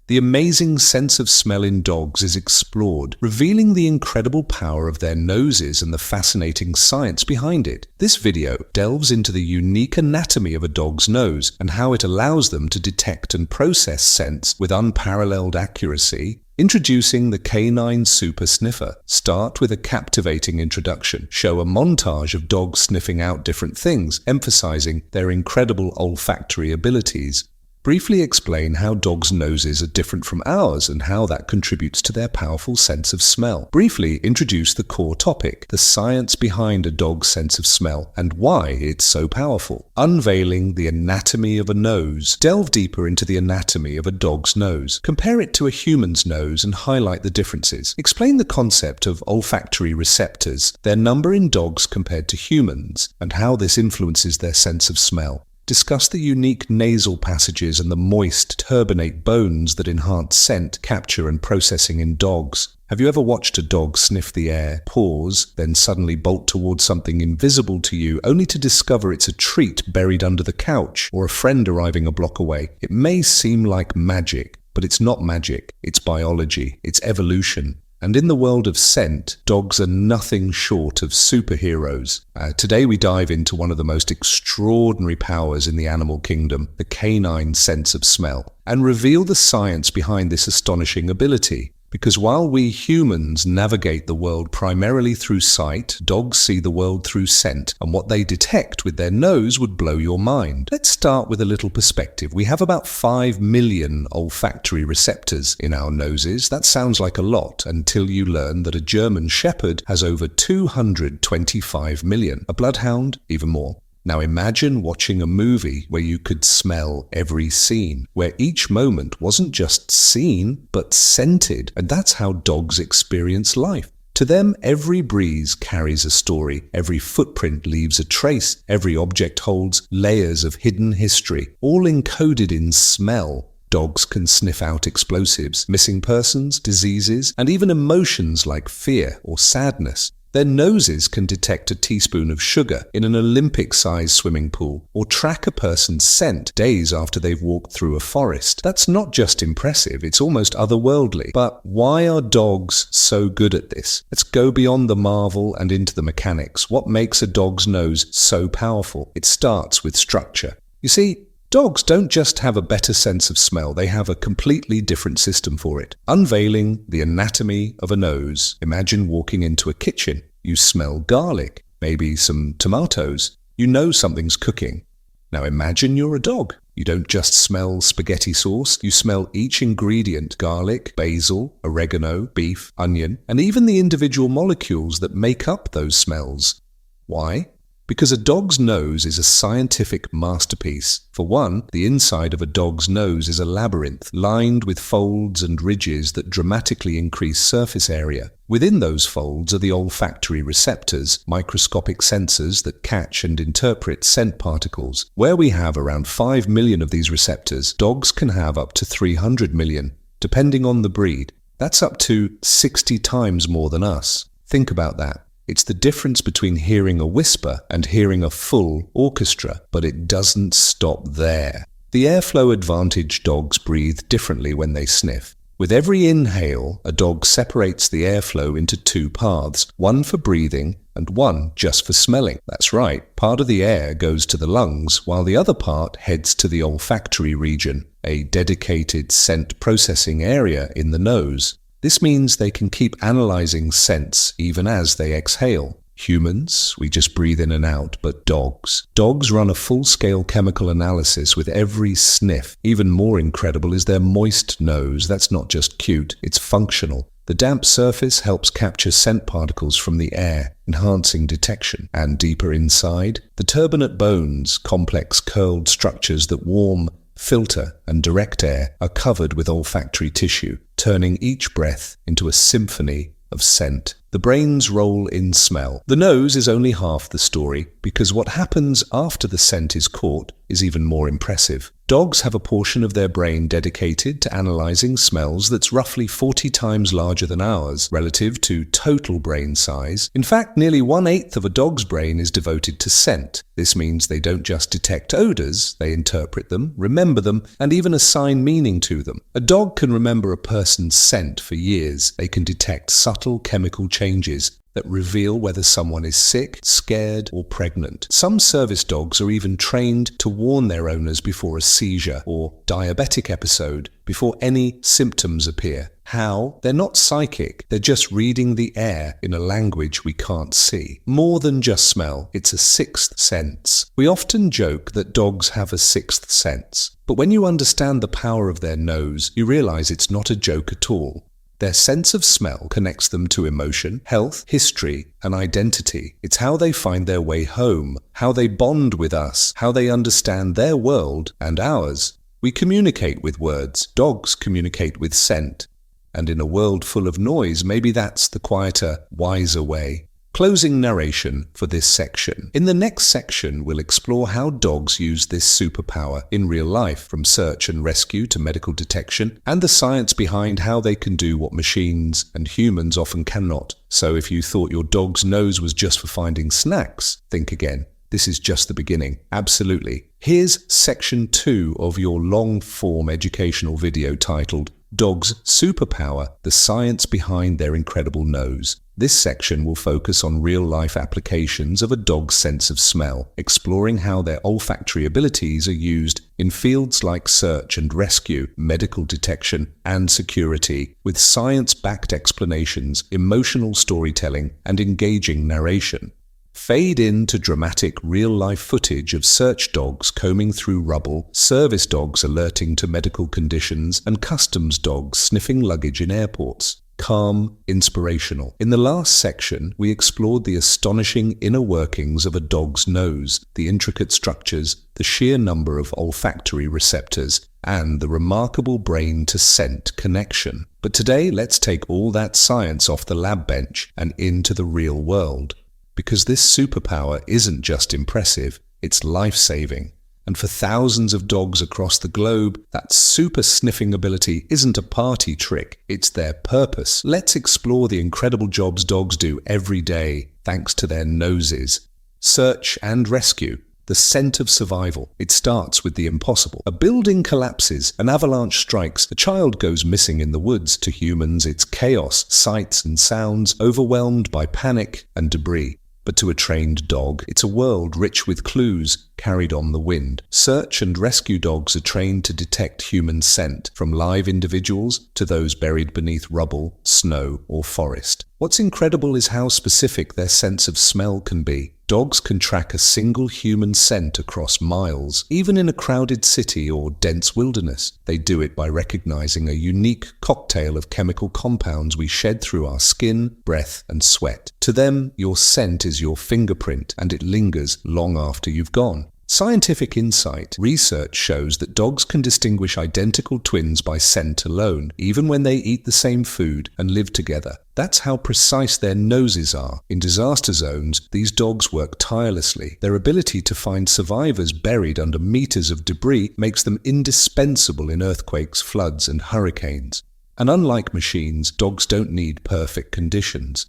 The amazing sense of smell in dogs is explored, revealing the incredible power of their noses and the fascinating science behind it. This video delves into the unique anatomy of a dog's nose and how it allows them to detect and process scents with unparalleled accuracy. Introducing the Canine Super Sniffer. Start with a captivating introduction. Show a montage of dogs sniffing out different things, emphasizing their incredible olfactory abilities. Briefly explain how dogs' noses are different from ours and how that contributes to their powerful sense of smell. Briefly introduce the core topic, the science behind a dog's sense of smell and why it's so powerful. Unveiling the anatomy of a nose. Delve deeper into the anatomy of a dog's nose. Compare it to a human's nose and highlight the differences. Explain the concept of olfactory receptors, their number in dogs compared to humans, and how this influences their sense of smell. Discuss the unique nasal passages and the moist, turbinate bones that enhance scent, capture and processing in dogs. Have you ever watched a dog sniff the air, pause, then suddenly bolt towards something invisible to you, only to discover it's a treat buried under the couch or a friend arriving a block away? It may seem like magic, but it's not magic. It's biology. It's evolution. And in the world of scent, dogs are nothing short of superheroes. Today we dive into one of the most extraordinary powers in the animal kingdom, the canine sense of smell, and reveal the science behind this astonishing ability. Because while we humans navigate the world primarily through sight, dogs see the world through scent, and what they detect with their nose would blow your mind. Let's start with a little perspective. We have about 5 million olfactory receptors in our noses. That sounds like a lot until you learn that a German Shepherd has over 225 million. A bloodhound, even more. Now imagine watching a movie where you could smell every scene, where each moment wasn't just seen, but scented, and that's how dogs experience life. To them, every breeze carries a story, every footprint leaves a trace, every object holds layers of hidden history, all encoded in smell. Dogs can sniff out explosives, missing persons, diseases, and even emotions like fear or sadness. Their noses can detect a teaspoon of sugar in an Olympic-sized swimming pool or track a person's scent days after they've walked through a forest. That's not just impressive, it's almost otherworldly. But why are dogs so good at this? Let's go beyond the marvel and into the mechanics. What makes a dog's nose so powerful? It starts with structure. You see, dogs don't just have a better sense of smell, they have a completely different system for it. Unveiling the anatomy of a nose. Imagine walking into a kitchen. You smell garlic, maybe some tomatoes. You know something's cooking. Now imagine you're a dog. You don't just smell spaghetti sauce, you smell each ingredient: garlic, basil, oregano, beef, onion, and even the individual molecules that make up those smells. Why? Because a dog's nose is a scientific masterpiece. For one, the inside of a dog's nose is a labyrinth, lined with folds and ridges that dramatically increase surface area. Within those folds are the olfactory receptors, microscopic sensors that catch and interpret scent particles. Where we have around 5 million of these receptors, dogs can have up to 300 million, depending on the breed. That's up to 60 times more than us. Think about that. It's the difference between hearing a whisper and hearing a full orchestra, but it doesn't stop there. The airflow advantage dogs breathe differently when they sniff. With every inhale, a dog separates the airflow into 2 paths, one for breathing and one just for smelling. That's right, part of the air goes to the lungs, while the other part heads to the olfactory region, a dedicated scent processing area in the nose. This means they can keep analyzing scents even as they exhale. Humans, we just breathe in and out, but dogs run a full-scale chemical analysis with every sniff. Even more incredible is their moist nose. That's not just cute, it's functional. The damp surface helps capture scent particles from the air, enhancing detection. And deeper inside, the turbinate bones, complex curled structures that warm, filter, and direct air, are covered with olfactory tissue, turning each breath into a symphony of scent. The brain's role in smell. The nose is only half the story, because what happens after the scent is caught is even more impressive. Dogs have a portion of their brain dedicated to analyzing smells that's roughly 40 times larger than ours, relative to total brain size. In fact, nearly 1/8 of a dog's brain is devoted to scent. This means they don't just detect odors, they interpret them, remember them, and even assign meaning to them. A dog can remember a person's scent for years. They can detect subtle chemical changes that reveal whether someone is sick, scared, or pregnant. Some service dogs are even trained to warn their owners before a seizure or diabetic episode, before any symptoms appear. How? They're not psychic, they're just reading the air in a language we can't see. More than just smell, it's a sixth sense. We often joke that dogs have a sixth sense, but when you understand the power of their nose, you realize it's not a joke at all. Their sense of smell connects them to emotion, health, history, and identity. It's how they find their way home, how they bond with us, how they understand their world and ours. We communicate with words. Dogs communicate with scent. And in a world full of noise, maybe that's the quieter, wiser way. Closing narration for this section. In the next section, we'll explore how dogs use this superpower in real life, from search and rescue to medical detection, and the science behind how they can do what machines and humans often cannot. So if you thought your dog's nose was just for finding snacks, think again. This is just the beginning. Absolutely. Here's section 2 of your long-form educational video titled Dogs' Superpower, the Science Behind Their Incredible Nose. This section will focus on real-life applications of a dog's sense of smell, exploring how their olfactory abilities are used in fields like search and rescue, medical detection, and security, with science-backed explanations, emotional storytelling, and engaging narration. Fade in to dramatic real-life footage of search dogs combing through rubble, service dogs alerting to medical conditions, and customs dogs sniffing luggage in airports. Calm, inspirational. In the last section, we explored the astonishing inner workings of a dog's nose, the intricate structures, the sheer number of olfactory receptors, and the remarkable brain-to-scent connection. But today, let's take all that science off the lab bench and into the real world. Because this superpower isn't just impressive, it's life-saving. And for thousands of dogs across the globe, that super sniffing ability isn't a party trick, it's their purpose. Let's explore the incredible jobs dogs do every day, thanks to their noses. Search and rescue. The scent of survival. It starts with the impossible. A building collapses, an avalanche strikes, a child goes missing in the woods. To humans, it's chaos, sights and sounds, overwhelmed by panic and debris. But to a trained dog, it's a world rich with clues carried on the wind. Search and rescue dogs are trained to detect human scent, from live individuals to those buried beneath rubble, snow, or forest. What's incredible is how specific their sense of smell can be. Dogs can track a single human scent across miles, even in a crowded city or dense wilderness. They do it by recognizing a unique cocktail of chemical compounds we shed through our skin, breath, and sweat. To them, your scent is your fingerprint, and it lingers long after you've gone. Scientific insight. Research shows that dogs can distinguish identical twins by scent alone, even when they eat the same food and live together. That's how precise their noses are. In disaster zones, these dogs work tirelessly. Their ability to find survivors buried under meters of debris makes them indispensable in earthquakes, floods, and hurricanes. And unlike machines, dogs don't need perfect conditions.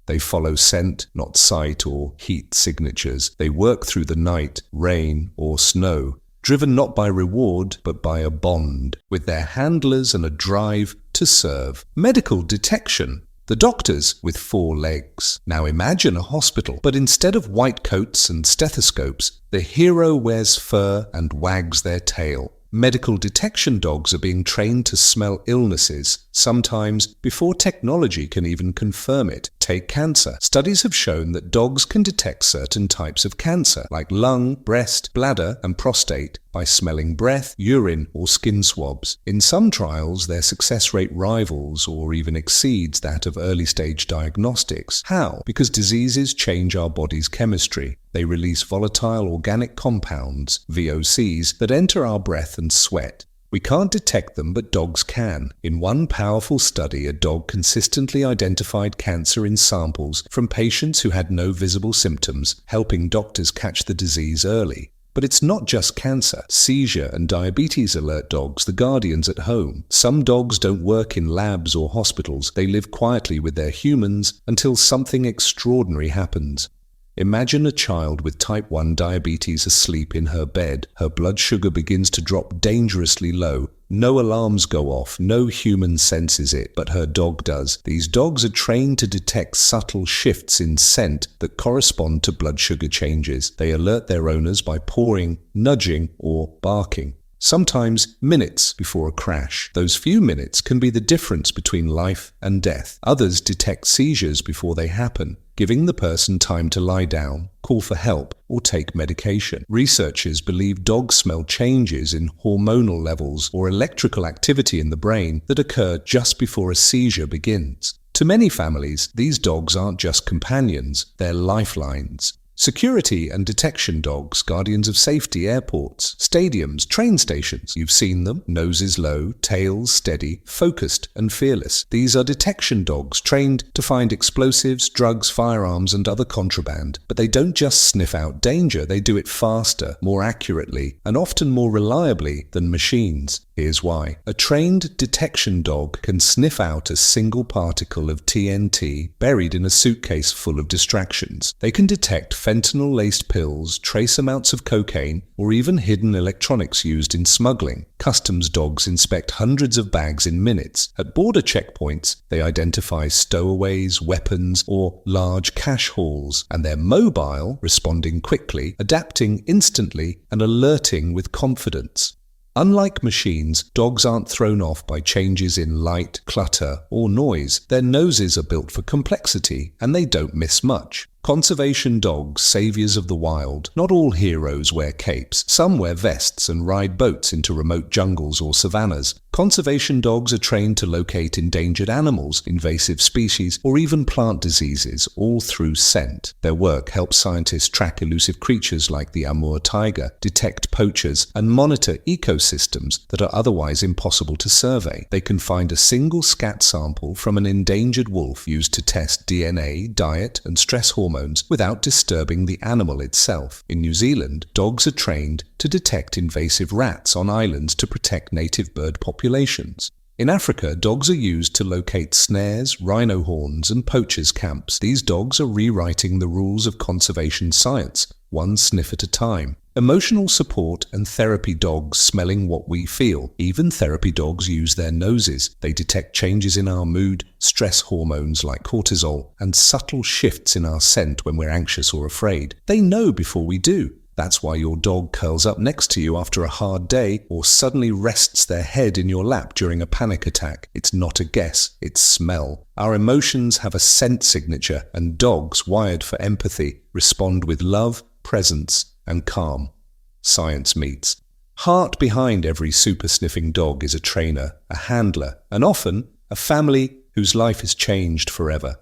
They follow scent, not sight or heat signatures. They work through the night, rain, or snow, driven not by reward, but by a bond, with their handlers and a drive to serve. Medical detection. The doctors with 4 legs. Now imagine a hospital, but instead of white coats and stethoscopes, the hero wears fur and wags their tail. Medical detection dogs are being trained to smell illnesses, sometimes before technology can even confirm it. Take cancer. Studies have shown that dogs can detect certain types of cancer, like lung, breast, bladder, and prostate, by smelling breath, urine, or skin swabs. In some trials, their success rate rivals or even exceeds that of early-stage diagnostics. How? Because diseases change our body's chemistry. They release volatile organic compounds, VOCs, that enter our breath and sweat. We can't detect them, but dogs can. In one powerful study, a dog consistently identified cancer in samples from patients who had no visible symptoms, helping doctors catch the disease early. But it's not just cancer. Seizure and diabetes alert dogs, the guardians at home. Some dogs don't work in labs or hospitals. They live quietly with their humans until something extraordinary happens. Imagine a child with type 1 diabetes asleep in her bed. Her blood sugar begins to drop dangerously low. No alarms go off, no human senses it, but her dog does. These dogs are trained to detect subtle shifts in scent that correspond to blood sugar changes. They alert their owners by pawing, nudging, or barking. Sometimes minutes before a crash. Those few minutes can be the difference between life and death. Others detect seizures before they happen, giving the person time to lie down, call for help, or take medication. Researchers believe dogs smell changes in hormonal levels or electrical activity in the brain that occur just before a seizure begins. To many families, these dogs aren't just companions, they're lifelines. Security and detection dogs, guardians of safety, airports, stadiums, train stations. You've seen them. Noses low, tails steady, focused and fearless. These are detection dogs trained to find explosives, drugs, firearms and other contraband. But they don't just sniff out danger, they do it faster, more accurately, and often more reliably than machines. Here's why. A trained detection dog can sniff out a single particle of TNT buried in a suitcase full of distractions. They can detect fentanyl-laced pills, trace amounts of cocaine, or even hidden electronics used in smuggling. Customs dogs inspect hundreds of bags in minutes. At border checkpoints, they identify stowaways, weapons, or large cash hauls, and they're mobile, responding quickly, adapting instantly, and alerting with confidence. Unlike machines, dogs aren't thrown off by changes in light, clutter, or noise. Their noses are built for complexity, and they don't miss much. Conservation dogs, saviors of the wild. Not all heroes wear capes. Some wear vests and ride boats into remote jungles or savannas. Conservation dogs are trained to locate endangered animals, invasive species, or even plant diseases, all through scent. Their work helps scientists track elusive creatures like the Amur tiger, detect poachers, and monitor ecosystems that are otherwise impossible to survey. They can find a single scat sample from an endangered wolf used to test DNA, diet, and stress hormones without disturbing the animal itself. In New Zealand, dogs are trained to detect invasive rats on islands to protect native bird populations. In Africa, dogs are used to locate snares, rhino horns, and poachers' camps. These dogs are rewriting the rules of conservation science, one sniff at a time. Emotional support and therapy dogs smelling what we feel. Even therapy dogs use their noses. They detect changes in our mood, stress hormones like cortisol, and subtle shifts in our scent when we're anxious or afraid. They know before we do. That's why your dog curls up next to you after a hard day or suddenly rests their head in your lap during a panic attack. It's not a guess, it's smell. Our emotions have a scent signature, and dogs, wired for empathy, respond with love, presence, and calm. Science meets. Heart behind every super-sniffing dog is a trainer, a handler, and often a family whose life is changed forever.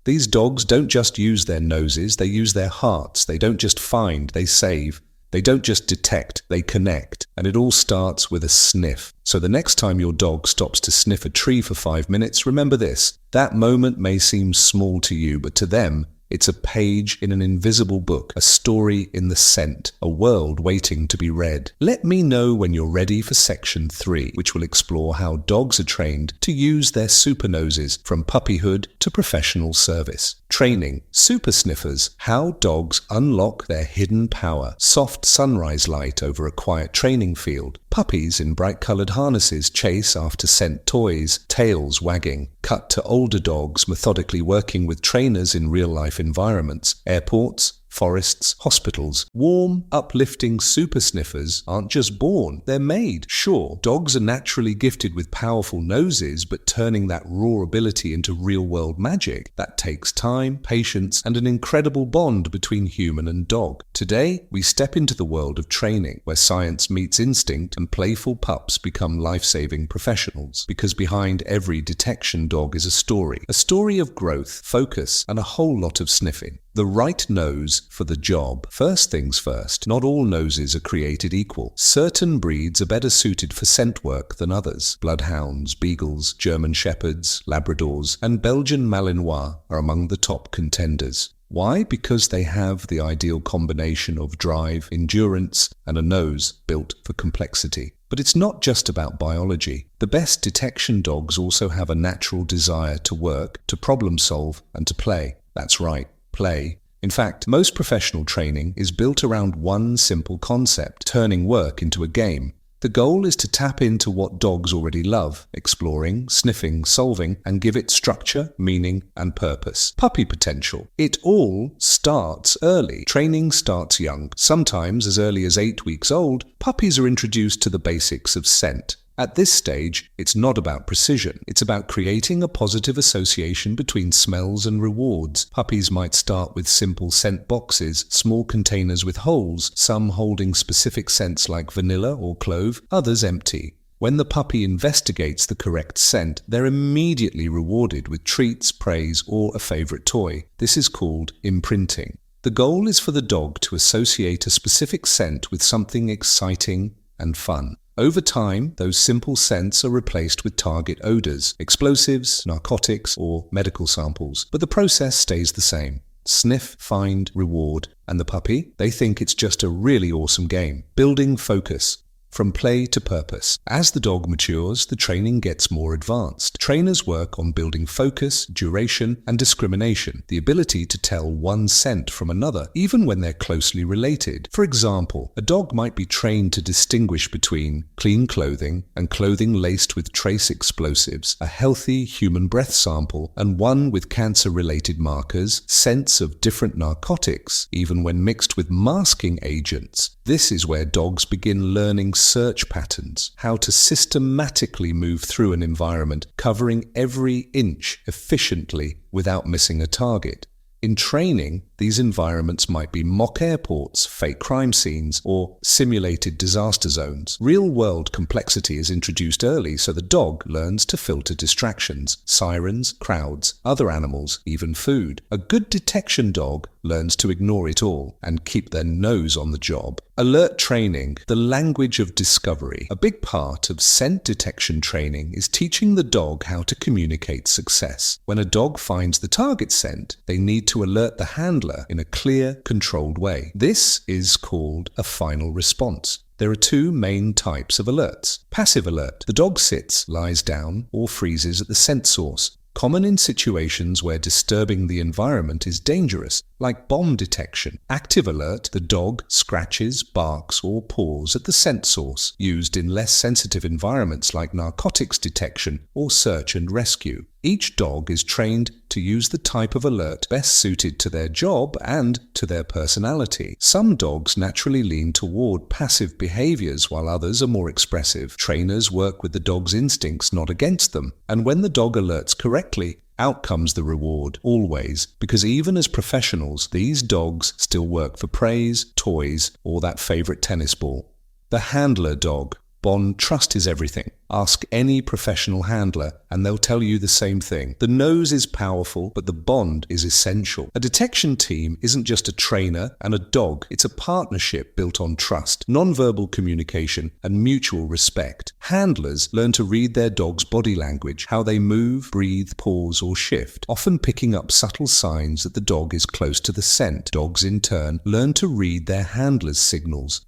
These dogs don't just use their noses, they use their hearts. They don't just find, they save. They don't just detect, they connect. And it all starts with a sniff. So the next time your dog stops to sniff a tree for 5 minutes, remember this. That moment may seem small to you, but to them, it's a page in an invisible book, a story in the scent, a world waiting to be read. Let me know when you're ready for section 3, which will explore how dogs are trained to use their super noses from puppyhood to professional service. Training, super sniffers, how dogs unlock their hidden power. Soft sunrise light over a quiet training field. Puppies in bright-colored harnesses chase after scent toys, tails wagging. Cut to older dogs methodically working with trainers in real-life environments. Airports, forests, hospitals. Warm, uplifting super sniffers aren't just born, they're made. Sure, dogs are naturally gifted with powerful noses, but turning that raw ability into real-world magic, that takes time, patience, and an incredible bond between human and dog. Today, we step into the world of training, where science meets instinct and playful pups become life-saving professionals. Because behind every detection dog is a story of growth, focus, and a whole lot of sniffing. The The right nose for the job. First things first, not all noses are created equal. Certain breeds are better suited for scent work than others. Bloodhounds, beagles, German shepherds, Labradors, and Belgian Malinois are among the top contenders. Why? Because they have the ideal combination of drive, endurance, and a nose built for complexity. But it's not just about biology. The best detection dogs also have a natural desire to work, to problem solve, and to play. That's right, play. In fact, most professional training is built around one simple concept: turning work into a game. The goal is to tap into what dogs already love: exploring, sniffing, solving, and give it structure, meaning, and purpose. Puppy potential. It all starts early. Training starts young. Sometimes as early as 8 weeks old, puppies are introduced to the basics of scent. At this stage, it's not about precision. It's about creating a positive association between smells and rewards. Puppies might start with simple scent boxes, small containers with holes, some holding specific scents like vanilla or clove, others empty. When the puppy investigates the correct scent, they're immediately rewarded with treats, praise, or a favorite toy. This is called imprinting. The goal is for the dog to associate a specific scent with something exciting and fun. Over time, those simple scents are replaced with target odors, explosives, narcotics, or medical samples. But the process stays the same. Sniff, find, reward. And the puppy? They think it's just a really awesome game. Building focus. From play to purpose. As the dog matures, the training gets more advanced. Trainers work on building focus, duration, and discrimination, the ability to tell one scent from another, even when they're closely related. For example, a dog might be trained to distinguish between clean clothing and clothing laced with trace explosives, a healthy human breath sample and one with cancer-related markers, scents of different narcotics, even when mixed with masking agents. This is where dogs begin learning search patterns, how to systematically move through an environment, covering every inch efficiently without missing a target. In training, these environments might be mock airports, fake crime scenes, or simulated disaster zones. Real-world complexity is introduced early so the dog learns to filter distractions, sirens, crowds, other animals, even food. A good detection dog learns to ignore it all and keep their nose on the job. Alert training, the language of discovery. A big part of scent detection training is teaching the dog how to communicate success. When a dog finds the target scent, they need to alert the handler in a clear, controlled way. This is called a final response. There are two main types of alerts. Passive alert. The dog sits, lies down, or freezes at the scent source. Common in situations where disturbing the environment is dangerous, like bomb detection. Active alert. The dog scratches, barks, or paws at the scent source, used in less sensitive environments like narcotics detection or search and rescue. Each dog is trained to use the type of alert best suited to their job and to their personality. Some dogs naturally lean toward passive behaviors while others are more expressive. Trainers work with the dog's instincts, not against them. And when the dog alerts correctly, out comes the reward, always, because even as professionals, these dogs still work for praise, toys, or that favorite tennis ball. The handler dog. Bond trust is everything. Ask any professional handler and they'll tell you the same thing. The nose is powerful, but the bond is essential. A detection team isn't just a trainer and a dog. It's a partnership built on trust, nonverbal communication, and mutual respect. Handlers learn to read their dog's body language, how they move, breathe, pause, or shift, often picking up subtle signs that the dog is close to the scent. Dogs, in turn, learn to read their handler's signals.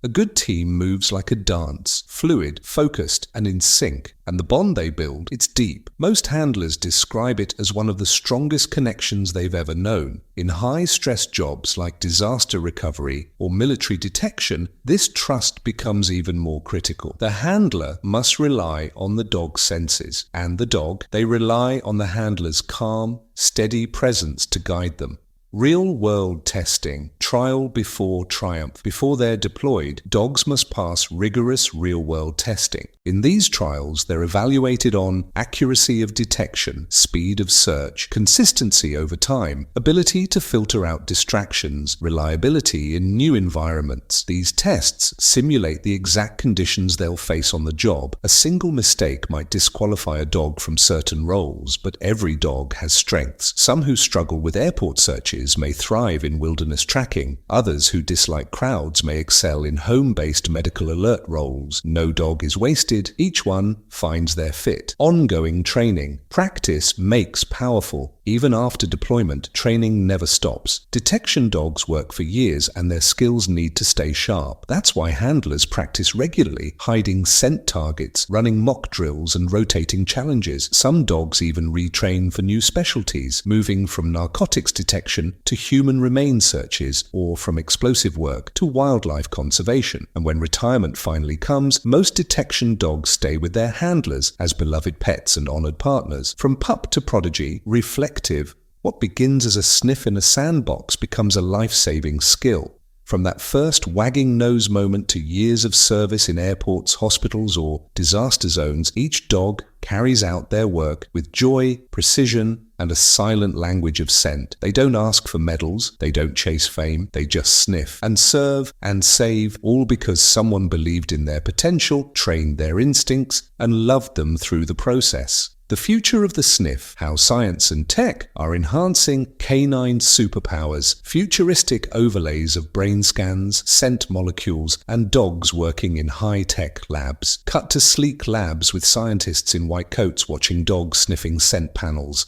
A good team moves like a dance, fluid, focused, and in sync. And the bond they build, it's deep. Most handlers describe it as one of the strongest connections they've ever known. In high-stress jobs like disaster recovery or military detection, this trust becomes even more critical. The handler must rely on the dog's senses, and the dog, they rely on the handler's calm, steady presence to guide them. Real-world testing, trial before triumph. Before they're deployed, dogs must pass rigorous real-world testing. In these trials, they're evaluated on accuracy of detection, speed of search, consistency over time, ability to filter out distractions, reliability in new environments. These tests simulate the exact conditions they'll face on the job. A single mistake might disqualify a dog from certain roles, but every dog has strengths. Some who struggle with airport searches may thrive in wilderness tracking. Others who dislike crowds may excel in home-based medical alert roles. No dog is wasted. Each one finds their fit. Ongoing training. Practice makes powerful. Even after deployment, training never stops. Detection dogs work for years and their skills need to stay sharp. That's why handlers practice regularly, hiding scent targets, running mock drills and rotating challenges. Some dogs even retrain for new specialties, moving from narcotics detection to human remains searches, or from explosive work to wildlife conservation. And when retirement finally comes, most detection dogs stay with their handlers as beloved pets and honored partners. From pup to prodigy, reflective, what begins as a sniff in a sandbox becomes a life-saving skill. From that first wagging nose moment to years of service in airports, hospitals, or disaster zones, each dog carries out their work with joy, precision, and a silent language of scent. They don't ask for medals, they don't chase fame, they just sniff and serve and save, all because someone believed in their potential, trained their instincts, and loved them through the process. The future of the sniff, how science and tech are enhancing canine superpowers, futuristic overlays of brain scans, scent molecules, and dogs working in high-tech labs. Cut to sleek labs with scientists in white coats watching dogs sniffing scent panels.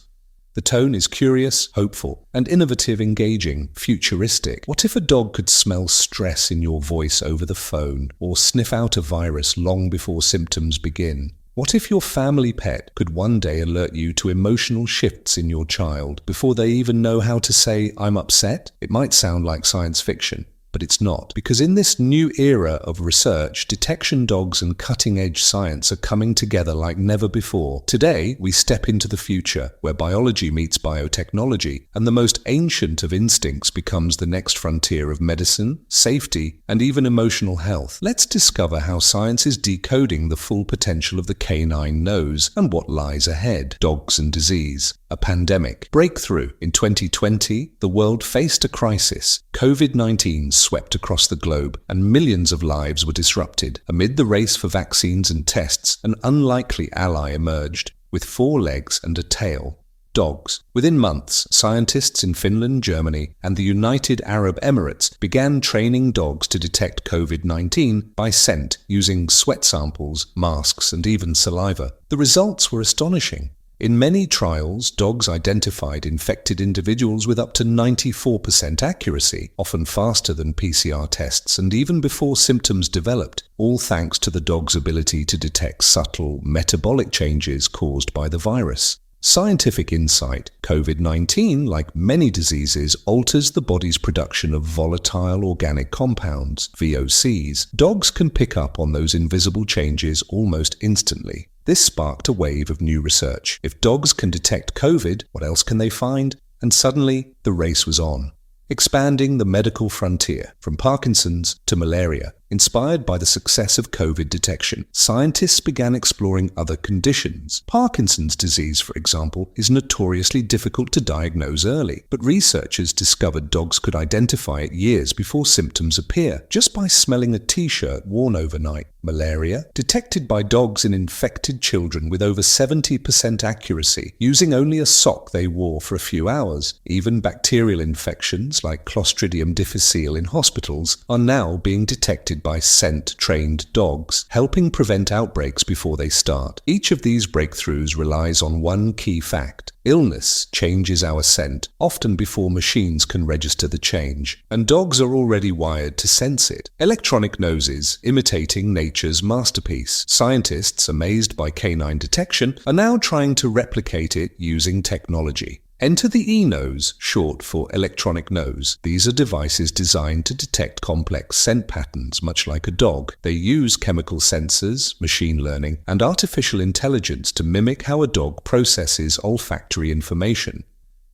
The tone is curious, hopeful, and innovative, engaging, futuristic. What if a dog could smell stress in your voice over the phone, or sniff out a virus long before symptoms begin? What if your family pet could one day alert you to emotional shifts in your child before they even know how to say, "I'm upset"? It might sound like science fiction, but it's not. Because in this new era of research, detection dogs and cutting-edge science are coming together like never before. Today, we step into the future, where biology meets biotechnology, and the most ancient of instincts becomes the next frontier of medicine, safety, and even emotional health. Let's discover how science is decoding the full potential of the canine nose and what lies ahead. Dogs and disease. A pandemic. Breakthrough. In 2020, the world faced a crisis. COVID-19 swept across the globe, and millions of lives were disrupted. Amid the race for vaccines and tests, an unlikely ally emerged, with 4 legs and a tail. Dogs. Within months, scientists in Finland, Germany, and the United Arab Emirates began training dogs to detect COVID-19 by scent, using sweat samples, masks, and even saliva. The results were astonishing. In many trials, dogs identified infected individuals with up to 94% accuracy, often faster than PCR tests and even before symptoms developed, all thanks to the dog's ability to detect subtle metabolic changes caused by the virus. Scientific insight. COVID-19, like many diseases, alters the body's production of volatile organic compounds, VOCs. Dogs can pick up on those invisible changes almost instantly. This sparked a wave of new research. If dogs can detect COVID, what else can they find? And suddenly, the race was on. Expanding the medical frontier, from Parkinson's to malaria. Inspired by the success of COVID detection, scientists began exploring other conditions. Parkinson's disease, for example, is notoriously difficult to diagnose early, but researchers discovered dogs could identify it years before symptoms appear, just by smelling a t-shirt worn overnight. Malaria, detected by dogs in infected children with over 70% accuracy, using only a sock they wore for a few hours. Even bacterial infections, like Clostridium difficile in hospitals, are now being detected by scent-trained dogs, helping prevent outbreaks before they start. Each of these breakthroughs relies on one key fact. Illness changes our scent, often before machines can register the change, and dogs are already wired to sense it. Electronic noses, imitating nature's masterpiece. Scientists, amazed by canine detection, are now trying to replicate it using technology. Enter the e-nose, short for electronic nose. These are devices designed to detect complex scent patterns, much like a dog. They use chemical sensors, machine learning, and artificial intelligence to mimic how a dog processes olfactory information.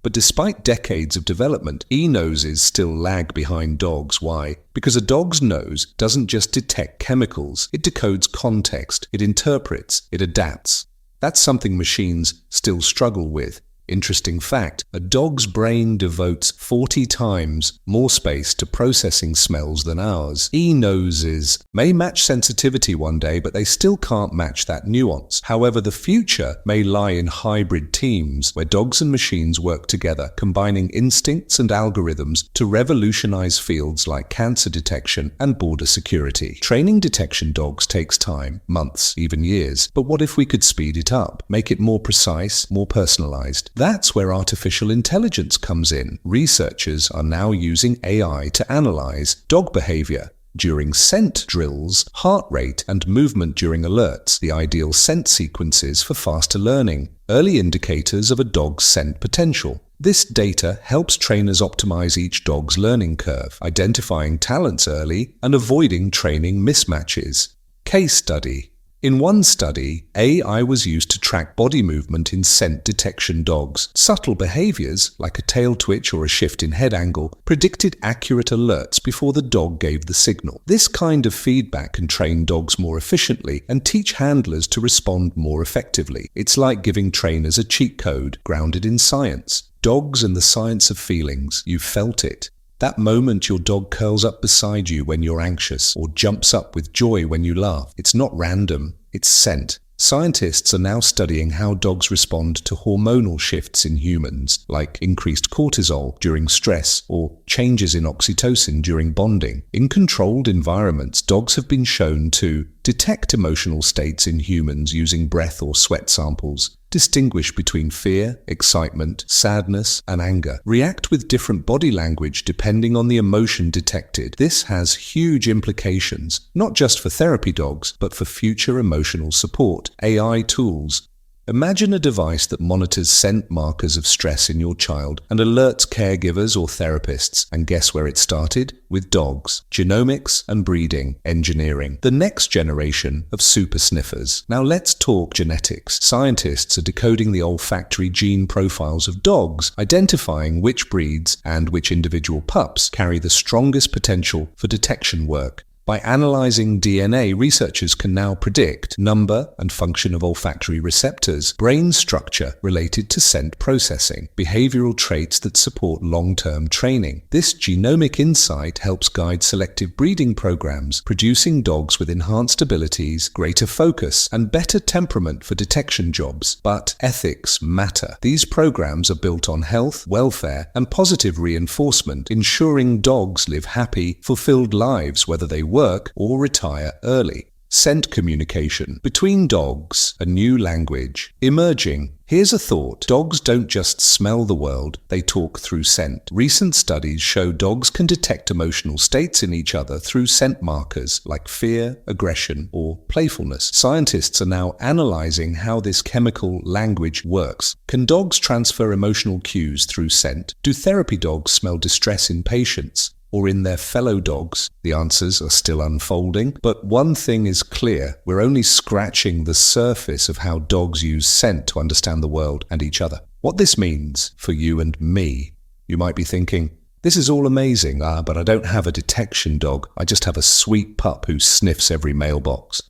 But despite decades of development, e-noses still lag behind dogs. Why? Because a dog's nose doesn't just detect chemicals, it decodes context, it interprets, it adapts. That's something machines still struggle with. Interesting fact, a dog's brain devotes 40 times more space to processing smells than ours. E-noses may match sensitivity one day, but they still can't match that nuance. However, the future may lie in hybrid teams, where dogs and machines work together, combining instincts and algorithms to revolutionize fields like cancer detection and border security. Training detection dogs takes time, months, even years. But what if we could speed it up, make it more precise, more personalized? That's where artificial intelligence comes in. Researchers are now using AI to analyze dog behavior during scent drills, heart rate, and movement during alerts, the ideal scent sequences for faster learning, early indicators of a dog's scent potential. This data helps trainers optimize each dog's learning curve, identifying talents early and avoiding training mismatches. Case study. In one study, AI was used to track body movement in scent detection dogs. Subtle behaviors, like a tail twitch or a shift in head angle, predicted accurate alerts before the dog gave the signal. This kind of feedback can train dogs more efficiently and teach handlers to respond more effectively. It's like giving trainers a cheat code grounded in science. Dogs and the science of feelings. You've felt it. That moment your dog curls up beside you when you're anxious or jumps up with joy when you laugh. It's not random, it's scent. Scientists are now studying how dogs respond to hormonal shifts in humans, like increased cortisol during stress or changes in oxytocin during bonding. In controlled environments, dogs have been shown to detect emotional states in humans using breath or sweat samples, distinguish between fear, excitement, sadness, and anger, react with different body language depending on the emotion detected. This has huge implications, not just for therapy dogs, but for future emotional support. AI tools. Imagine a device that monitors scent markers of stress in your child and alerts caregivers or therapists. And guess where it started? With dogs. Genomics and breeding, engineering. The next generation of super sniffers. Now let's talk genetics. Scientists are decoding the olfactory gene profiles of dogs, identifying which breeds and which individual pups carry the strongest potential for detection work. By analyzing DNA, researchers can now predict number and function of olfactory receptors, brain structure related to scent processing, behavioral traits that support long-term training. This genomic insight helps guide selective breeding programs, producing dogs with enhanced abilities, greater focus, and better temperament for detection jobs. But ethics matter. These programs are built on health, welfare, and positive reinforcement, ensuring dogs live happy, fulfilled lives whether they work or retire early. Scent communication. Between dogs, a new language. Emerging. Here's a thought. Dogs don't just smell the world, they talk through scent. Recent studies show dogs can detect emotional states in each other through scent markers like fear, aggression, or playfulness. Scientists are now analyzing how this chemical language works. Can dogs transfer emotional cues through scent? Do therapy dogs smell distress in patients or in their fellow dogs? The answers are still unfolding, but one thing is clear. We're only scratching the surface of how dogs use scent to understand the world and each other. What this means for you and me. You might be thinking, this is all amazing, but I don't have a detection dog. I just have a sweet pup who sniffs every mailbox.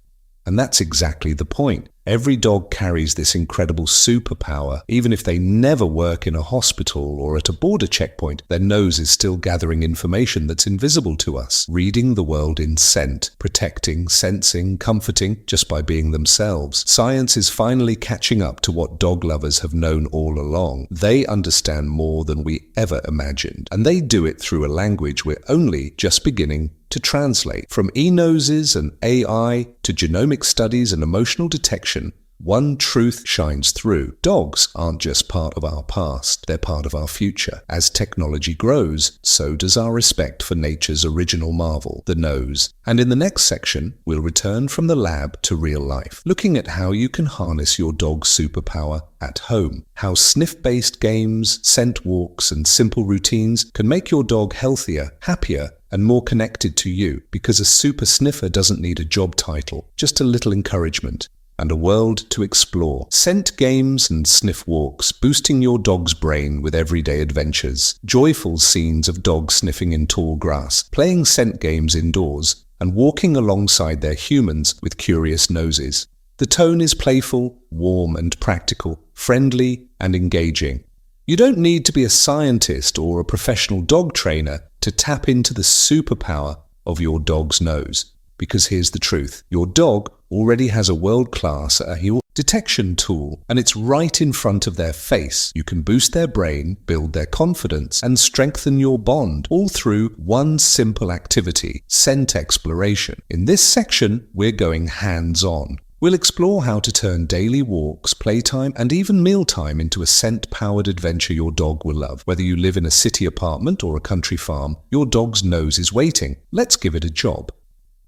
And that's exactly the point. Every dog carries this incredible superpower. Even if they never work in a hospital or at a border checkpoint, their nose is still gathering information that's invisible to us, reading the world in scent, protecting, sensing, comforting, just by being themselves. Science is finally catching up to what dog lovers have known all along. They understand more than we ever imagined, and they do it through a language we're only just beginning to translate. From e-noses and AI to genomic studies and emotional detection, one truth shines through. Dogs aren't just part of our past, they're part of our future. As technology grows, so does our respect for nature's original marvel, the nose. And in the next section, we'll return from the lab to real life, looking at how you can harness your dog's superpower at home. How sniff-based games, scent walks, and simple routines can make your dog healthier, happier, and more connected to you, because a super sniffer doesn't need a job title, just a little encouragement. and a world to explore. Scent games and sniff walks, boosting your dog's brain with everyday adventures. Joyful scenes of dogs sniffing in tall grass, playing scent games indoors, and walking alongside their humans with curious noses. The tone is playful, warm and practical, friendly and engaging. You don't need to be a scientist or a professional dog trainer to tap into the superpower of your dog's nose. Because here's the truth, your dog already has a world-class heel detection tool, and it's right in front of their face. You can boost their brain, build their confidence, and strengthen your bond, all through one simple activity, scent exploration. In this section, we're going hands-on. We'll explore how to turn daily walks, playtime, and even mealtime into a scent-powered adventure your dog will love. Whether you live in a city apartment or a country farm, your dog's nose is waiting. Let's give it a job.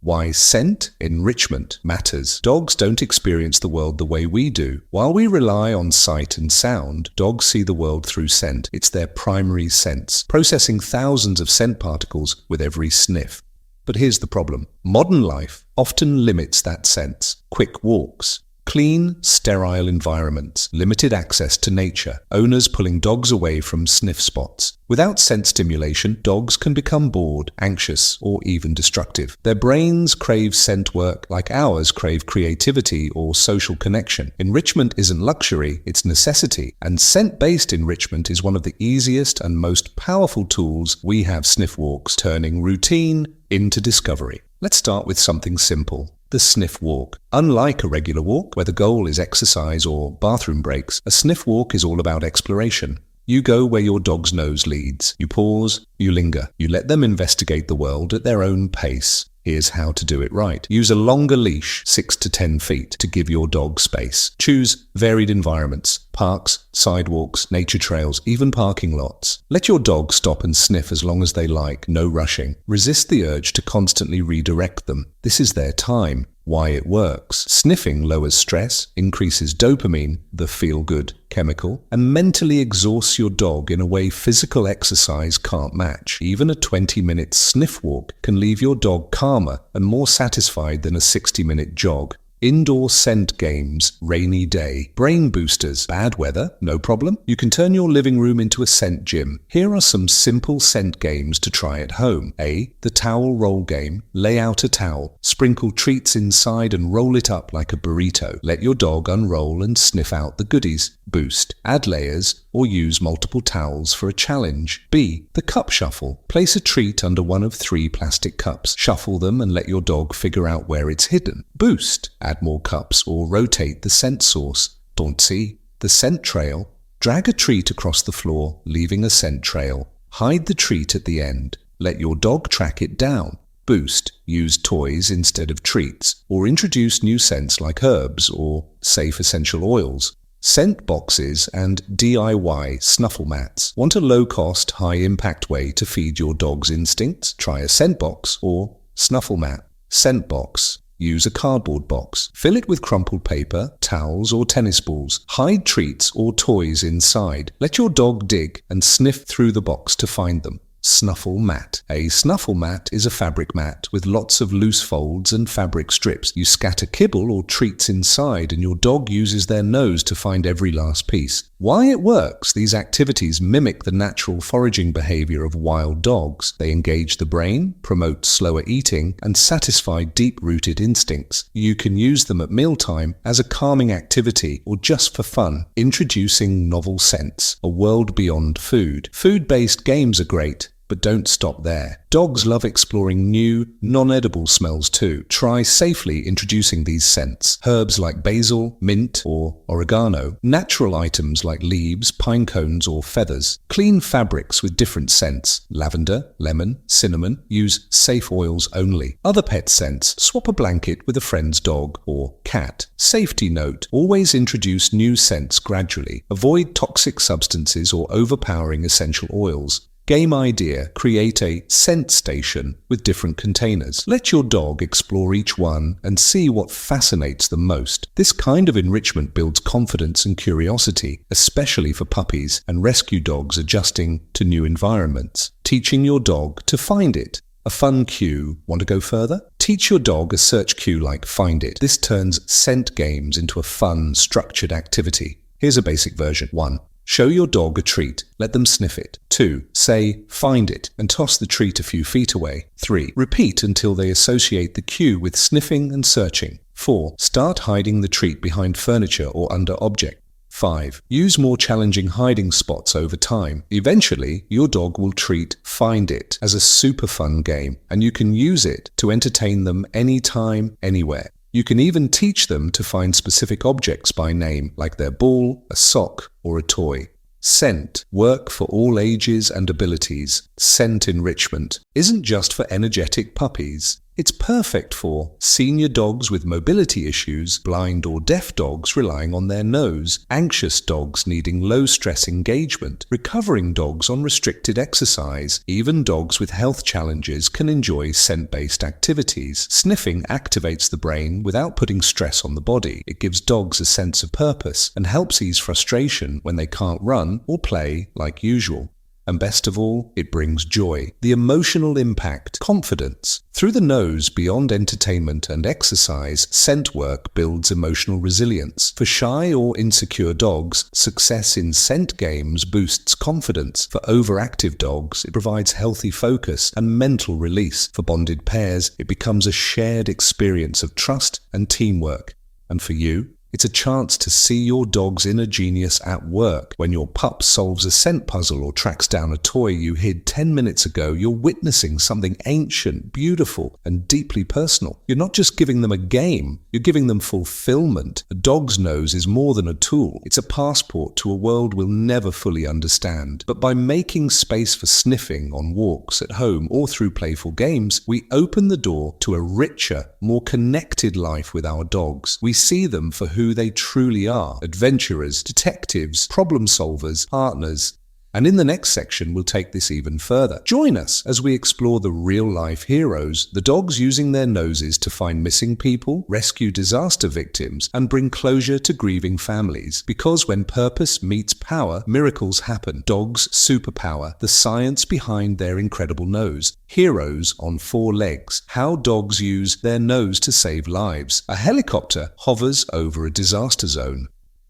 Why scent enrichment matters. Dogs don't experience the world the way we do. While we rely on sight and sound, dogs see the world through scent. It's their primary sense, processing thousands of scent particles with every sniff. But here's the problem. Modern life often limits that sense. Quick walks, clean, sterile environments, limited access to nature, owners pulling dogs away from sniff spots. Without scent stimulation, dogs can become bored, anxious, or even destructive. Their brains crave scent work like ours crave creativity or social connection. Enrichment isn't luxury, it's necessity, and scent-based enrichment is one of the easiest and most powerful tools we have. Sniff walks, turning routine into discovery. Let's start with something simple. The sniff walk. Unlike a regular walk, where the goal is exercise or bathroom breaks, a sniff walk is all about exploration. You go where your dog's nose leads. You pause, you linger. You let them investigate the world at their own pace. Here's how to do it right. Use a longer leash, 6 to 10 feet, to give your dog space. Choose varied environments, parks, sidewalks, nature trails, even parking lots. Let your dog stop and sniff as long as they like, no rushing. Resist the urge to constantly redirect them. This is their time. Why it works. Sniffing lowers stress, increases dopamine, the feel-good chemical, and mentally exhausts your dog in a way physical exercise can't match. Even a 20-minute sniff walk can leave your dog calmer and more satisfied than a 60-minute jog. Indoor scent games, rainy day, brain boosters, bad weather, no problem. You can turn your living room into a scent gym. Here are some simple scent games to try at home. A. The towel roll game. Lay out a towel, sprinkle treats inside and roll it up like a burrito. Let your dog unroll and sniff out the goodies. Boost. Add layers or use multiple towels for a challenge. B. The cup shuffle. Place a treat under one of 3 plastic cups. Shuffle them and let your dog figure out where it's hidden. Boost. Add more cups or rotate the scent source. C. The scent trail. Drag a treat across the floor, leaving a scent trail. Hide the treat at the end. Let your dog track it down. Boost. Use toys instead of treats, or introduce new scents like herbs or safe essential oils. Scent boxes and DIY snuffle mats. Want a low-cost, high-impact way to feed your dog's instincts? Try a scent box or snuffle mat. Scent box. Use a cardboard box. Fill it with crumpled paper, towels or tennis balls. Hide treats or toys inside. Let your dog dig and sniff through the box to find them. Snuffle mat. A snuffle mat is a fabric mat with lots of loose folds and fabric strips. You scatter kibble or treats inside and your dog uses their nose to find every last piece. Why it works? These activities mimic the natural foraging behavior of wild dogs. They engage the brain, promote slower eating, and satisfy deep-rooted instincts. You can use them at mealtime as a calming activity or just for fun. Introducing novel scents, a world beyond food. Food-based games are great, but don't stop there. Dogs love exploring new, non-edible smells too. Try safely introducing these scents. Herbs like basil, mint, or oregano. Natural items like leaves, pine cones, or feathers. Clean fabrics with different scents. Lavender, lemon, cinnamon. Use safe oils only. Other pet scents. Swap a blanket with a friend's dog or cat. Safety note. Always introduce new scents gradually. Avoid toxic substances or overpowering essential oils. Game idea. Create a scent station with different containers. Let your dog explore each one and see what fascinates them most. This kind of enrichment builds confidence and curiosity, especially for puppies and rescue dogs adjusting to new environments. Teaching your dog to find it. A fun cue. Want to go further? Teach your dog a search cue like Find It. This turns scent games into a fun, structured activity. Here's a basic version. 1. Show your dog a treat. Let them sniff it. 2. Say, find it, and toss the treat a few feet away. 3. Repeat until they associate the cue with sniffing and searching. 4. Start hiding the treat behind furniture or under object. 5. Use more challenging hiding spots over time. Eventually, your dog will treat Find It as a super fun game, and you can use it to entertain them anytime, anywhere. You can even teach them to find specific objects by name, like their ball, a sock, or a toy. Scent, work for all ages and abilities. Scent enrichment isn't just for energetic puppies. It's perfect for senior dogs with mobility issues, blind or deaf dogs relying on their nose, anxious dogs needing low-stress engagement, recovering dogs on restricted exercise. Even dogs with health challenges can enjoy scent-based activities. Sniffing activates the brain without putting stress on the body. It gives dogs a sense of purpose and helps ease frustration when they can't run or play like usual. And best of all, it brings joy, the emotional impact, confidence. Through the nose, beyond entertainment and exercise, scent work builds emotional resilience. For shy or insecure dogs, success in scent games boosts confidence. For overactive dogs, it provides healthy focus and mental release. For bonded pairs, it becomes a shared experience of trust and teamwork. And for you, it's a chance to see your dog's inner genius at work. When your pup solves a scent puzzle or tracks down a toy you hid 10 minutes ago, you're witnessing something ancient, beautiful, and deeply personal. You're not just giving them a game, you're giving them fulfillment. A dog's nose is more than a tool. It's a passport to a world we'll never fully understand. But by making space for sniffing on walks, at home, or through playful games, we open the door to a richer, more connected life with our dogs. We see them for who they truly are: adventurers, detectives, problem solvers, partners. And in the next section, we'll take this even further. Join us as we explore the real-life heroes, the dogs using their noses to find missing people, rescue disaster victims, and bring closure to grieving families. Because when purpose meets power, miracles happen. Dogs' superpower, the science behind their incredible nose. Heroes on 4 legs. How dogs use their nose to save lives. A helicopter hovers over a disaster zone.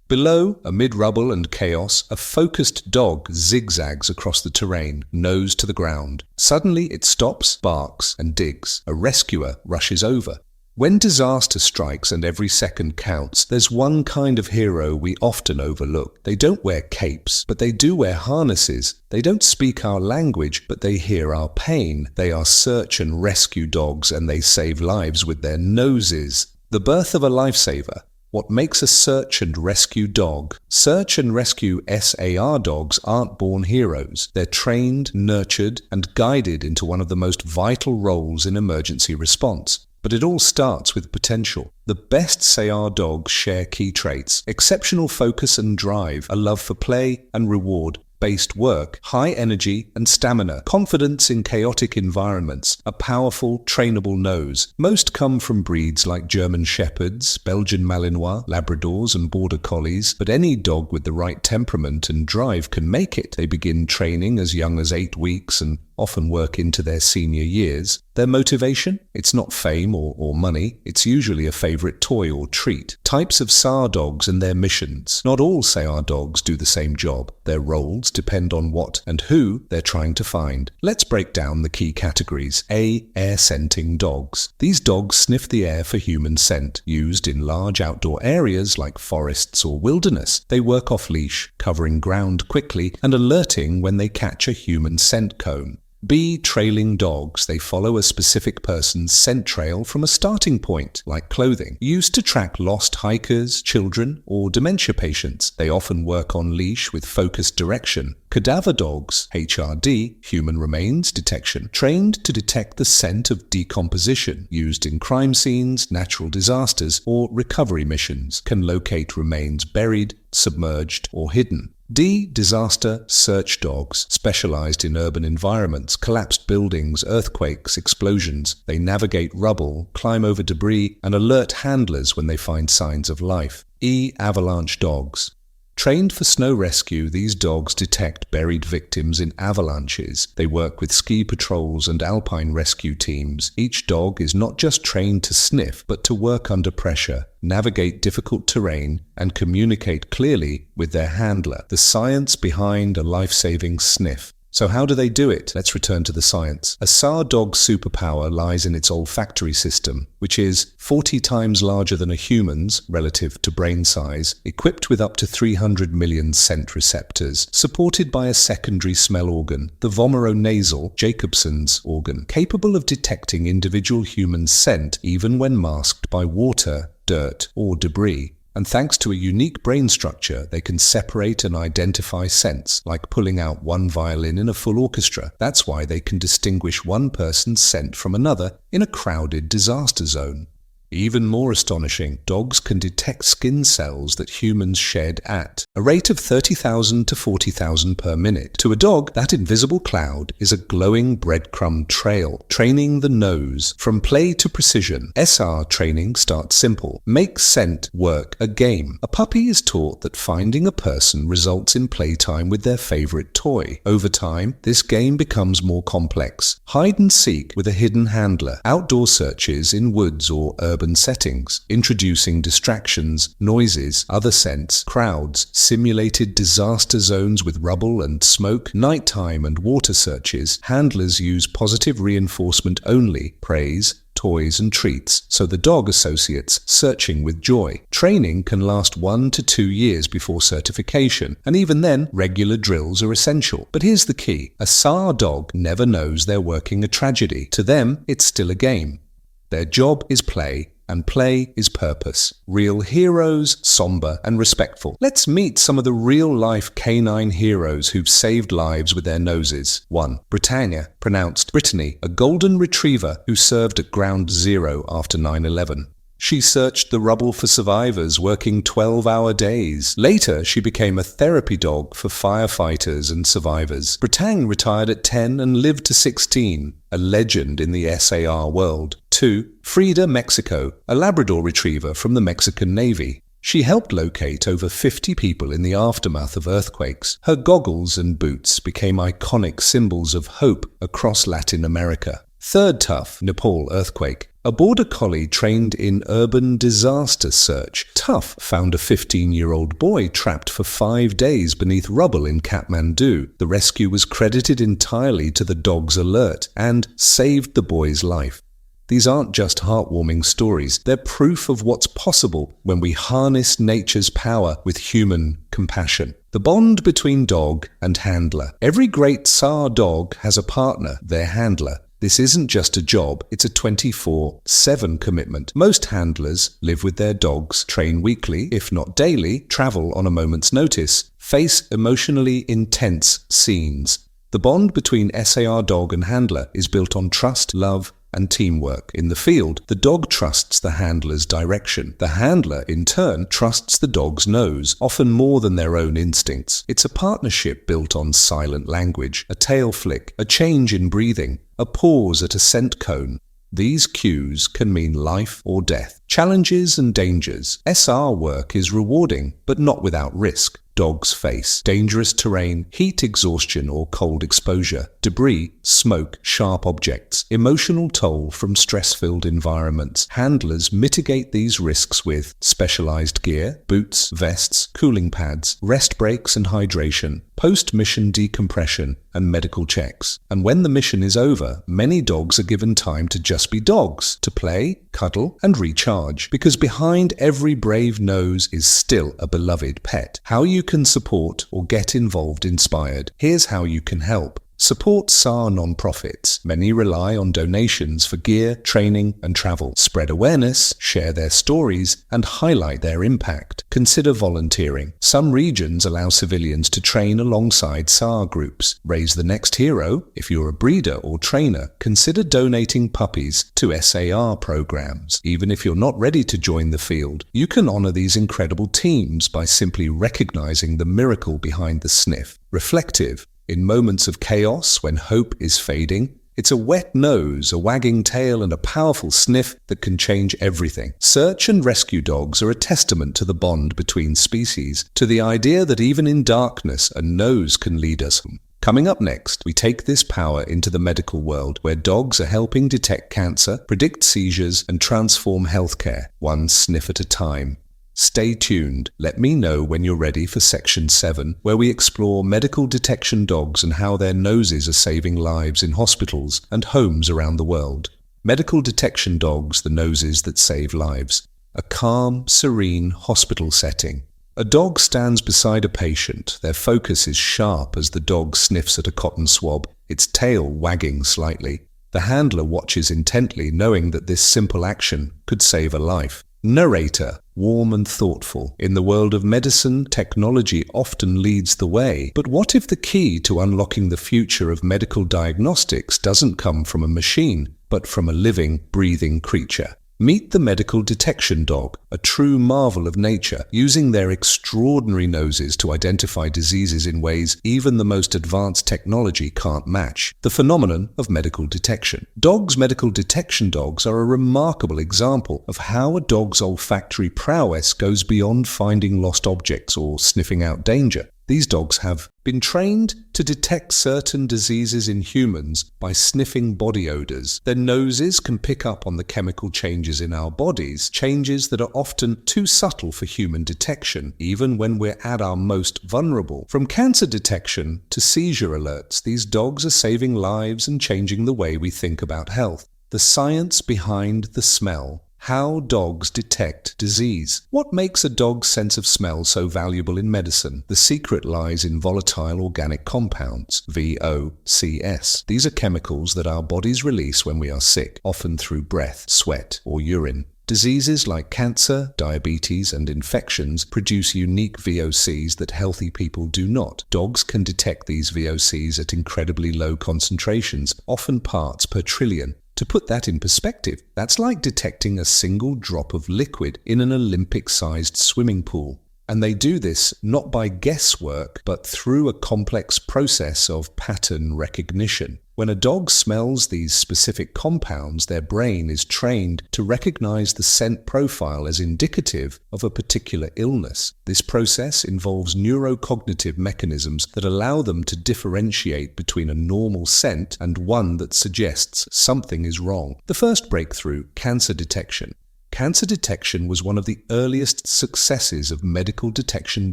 Below, amid rubble and chaos, a focused dog zigzags across the terrain, nose to the ground. Suddenly it stops, barks, and digs. A rescuer rushes over. When disaster strikes and every second counts, there's one kind of hero we often overlook. They don't wear capes, but they do wear harnesses. They don't speak our language, but they hear our pain. They are search and rescue dogs, and they save lives with their noses. The birth of a lifesaver. What makes a search and rescue dog? Search and rescue SAR dogs aren't born heroes. They're trained, nurtured, and guided into one of the most vital roles in emergency response. But it all starts with potential. The best SAR dogs share key traits: exceptional focus and drive, a love for play and reward-based work, high energy and stamina, confidence in chaotic environments, a powerful, trainable nose. Most come from breeds like German Shepherds, Belgian Malinois, Labradors, and Border Collies, but any dog with the right temperament and drive can make it. They begin training as young as 8 weeks and often work into their senior years. Their motivation? It's not fame or money. It's usually a favorite toy or treat. Types of SAR dogs and their missions. Not all SAR dogs do the same job. Their roles depend on what and who they're trying to find. Let's break down the key categories. A. Air scenting dogs. These dogs sniff the air for human scent, used in large outdoor areas like forests or wilderness. They work off-leash, covering ground quickly and alerting when they catch a human scent cone. B. Trailing dogs. They follow a specific person's scent trail from a starting point, like clothing, used to track lost hikers, children, or dementia patients. They often work on leash with focused direction. Cadaver dogs, HRD, human remains detection, trained to detect the scent of decomposition, used in crime scenes, natural disasters, or recovery missions, can locate remains buried, submerged, or hidden. D. Disaster search dogs, specialized in urban environments, collapsed buildings, earthquakes, explosions. They navigate rubble, climb over debris, and alert handlers when they find signs of life. E. Avalanche dogs. Trained for snow rescue, these dogs detect buried victims in avalanches. They work with ski patrols and alpine rescue teams. Each dog is not just trained to sniff, but to work under pressure, navigate difficult terrain, and communicate clearly with their handler. The science behind a life-saving sniff. So how do they do it? Let's return to the science. A SAR dog's superpower lies in its olfactory system, which is 40 times larger than a human's relative to brain size, equipped with up to 300 million scent receptors, supported by a secondary smell organ, the vomeronasal Jacobson's organ, capable of detecting individual human scent even when masked by water, dirt, or debris. And thanks to a unique brain structure, they can separate and identify scents, like pulling out one violin in a full orchestra. That's why they can distinguish one person's scent from another in a crowded disaster zone. Even more astonishing, dogs can detect skin cells that humans shed at a rate of 30,000 to 40,000 per minute. To a dog, that invisible cloud is a glowing breadcrumb trail, training the nose from play to precision. SR training starts simple. Make scent work a game. A puppy is taught that finding a person results in playtime with their favorite toy. Over time, this game becomes more complex. Hide and seek with a hidden handler, outdoor searches in woods or urban settings, introducing distractions, noises, other scents, crowds, simulated disaster zones with rubble and smoke, nighttime and water searches. Handlers use positive reinforcement only, praise, toys and treats, so the dog associates searching with joy. Training can last 1 to 2 years before certification, and even then, regular drills are essential. But here's the key. A SAR dog never knows they're working a tragedy. To them, it's still a game. Their job is play, and play is purpose. Real heroes, somber and respectful. Let's meet some of the real-life canine heroes who've saved lives with their noses. 1. Britannia, pronounced Brittany, a golden retriever who served at Ground Zero after 9/11. She searched the rubble for survivors, working 12-hour days. Later, she became a therapy dog for firefighters and survivors. Britannia retired at 10 and lived to 16, a legend in the SAR world. 2. Frida, Mexico, a Labrador retriever from the Mexican Navy. She helped locate over 50 people in the aftermath of earthquakes. Her goggles and boots became iconic symbols of hope across Latin America. 3rd Tough, Nepal earthquake. A border collie trained in urban disaster search. Tough found a 15-year-old boy trapped for 5 days beneath rubble in Kathmandu. The rescue was credited entirely to the dog's alert and saved the boy's life. These aren't just heartwarming stories, they're proof of what's possible when we harness nature's power with human compassion. The bond between dog and handler. Every great SAR dog has a partner, their handler. This isn't just a job, it's a 24/7 commitment. Most handlers live with their dogs, train weekly, if not daily, travel on a moment's notice, face emotionally intense scenes. The bond between SAR dog and handler is built on trust, love, and teamwork. In the field, the dog trusts the handler's direction. The handler, in turn, trusts the dog's nose, often more than their own instincts. It's a partnership built on silent language, a tail flick, a change in breathing, a pause at a scent cone. These cues can mean life or death. Challenges and dangers. SR work is rewarding, but not without risk. Dogs face dangerous terrain, heat exhaustion or cold exposure, debris, smoke, sharp objects, emotional toll from stress-filled environments. Handlers mitigate these risks with specialized gear, boots, vests, cooling pads, rest breaks and hydration, post-mission decompression, and medical checks. And when the mission is over, many dogs are given time to just be dogs, to play, cuddle, and recharge. Because behind every brave nose is still a beloved pet. How you can support or get involved inspired. Here's how you can help. Support SAR nonprofits. Many rely on donations for gear, training, and travel. Spread awareness, share their stories, and highlight their impact. Consider volunteering. Some regions allow civilians to train alongside SAR groups. Raise the next hero. If you're a breeder or trainer, consider donating puppies to SAR programs. Even if you're not ready to join the field, you can honor these incredible teams by simply recognizing the miracle behind the sniff. Reflective. In moments of chaos, when hope is fading, It's a wet nose, a wagging tail, and a powerful sniff that can change everything. Search and rescue dogs are a testament to the bond between species, to the idea that even in darkness, a nose can lead us home. Coming up next, we take this power into the medical world, where dogs are helping detect cancer, predict seizures, and transform healthcare, one sniff at a time. Stay tuned. Let me know when you're ready for Section 7, where we explore medical detection dogs and how their noses are saving lives in hospitals and homes around the world. Medical detection dogs, the noses that save lives. A calm, serene hospital setting. A dog stands beside a patient. Their focus is sharp as the dog sniffs at a cotton swab, its tail wagging slightly. The handler watches intently, knowing that this simple action could save a life. Narrator, warm and thoughtful. In the world of medicine, technology often leads the way. But what if the key to unlocking the future of medical diagnostics doesn't come from a machine, but from a living, breathing creature? Meet the medical detection dog, a true marvel of nature, using their extraordinary noses to identify diseases in ways even the most advanced technology can't match. The phenomenon of medical detection. Dogs' medical detection dogs are a remarkable example of how a dog's olfactory prowess goes beyond finding lost objects or sniffing out danger. These dogs have been trained to detect certain diseases in humans by sniffing body odors. Their noses can pick up on the chemical changes in our bodies, changes that are often too subtle for human detection, even when we're at our most vulnerable. From cancer detection to seizure alerts, these dogs are saving lives and changing the way we think about health. The science behind the smell. How dogs detect disease. What makes a dog's sense of smell so valuable in medicine? The secret lies in volatile organic compounds, VOCs. These are chemicals that our bodies release when we are sick, often through breath, sweat, or urine. Diseases like cancer, diabetes, and infections produce unique VOCs that healthy people do not. Dogs can detect these VOCs at incredibly low concentrations, often parts per trillion. To put that in perspective, that's like detecting a single drop of liquid in an Olympic-sized swimming pool. And they do this not by guesswork, but through a complex process of pattern recognition. When a dog smells these specific compounds, their brain is trained to recognize the scent profile as indicative of a particular illness. This process involves neurocognitive mechanisms that allow them to differentiate between a normal scent and one that suggests something is wrong. The first breakthrough, cancer detection. Cancer detection was one of the earliest successes of medical detection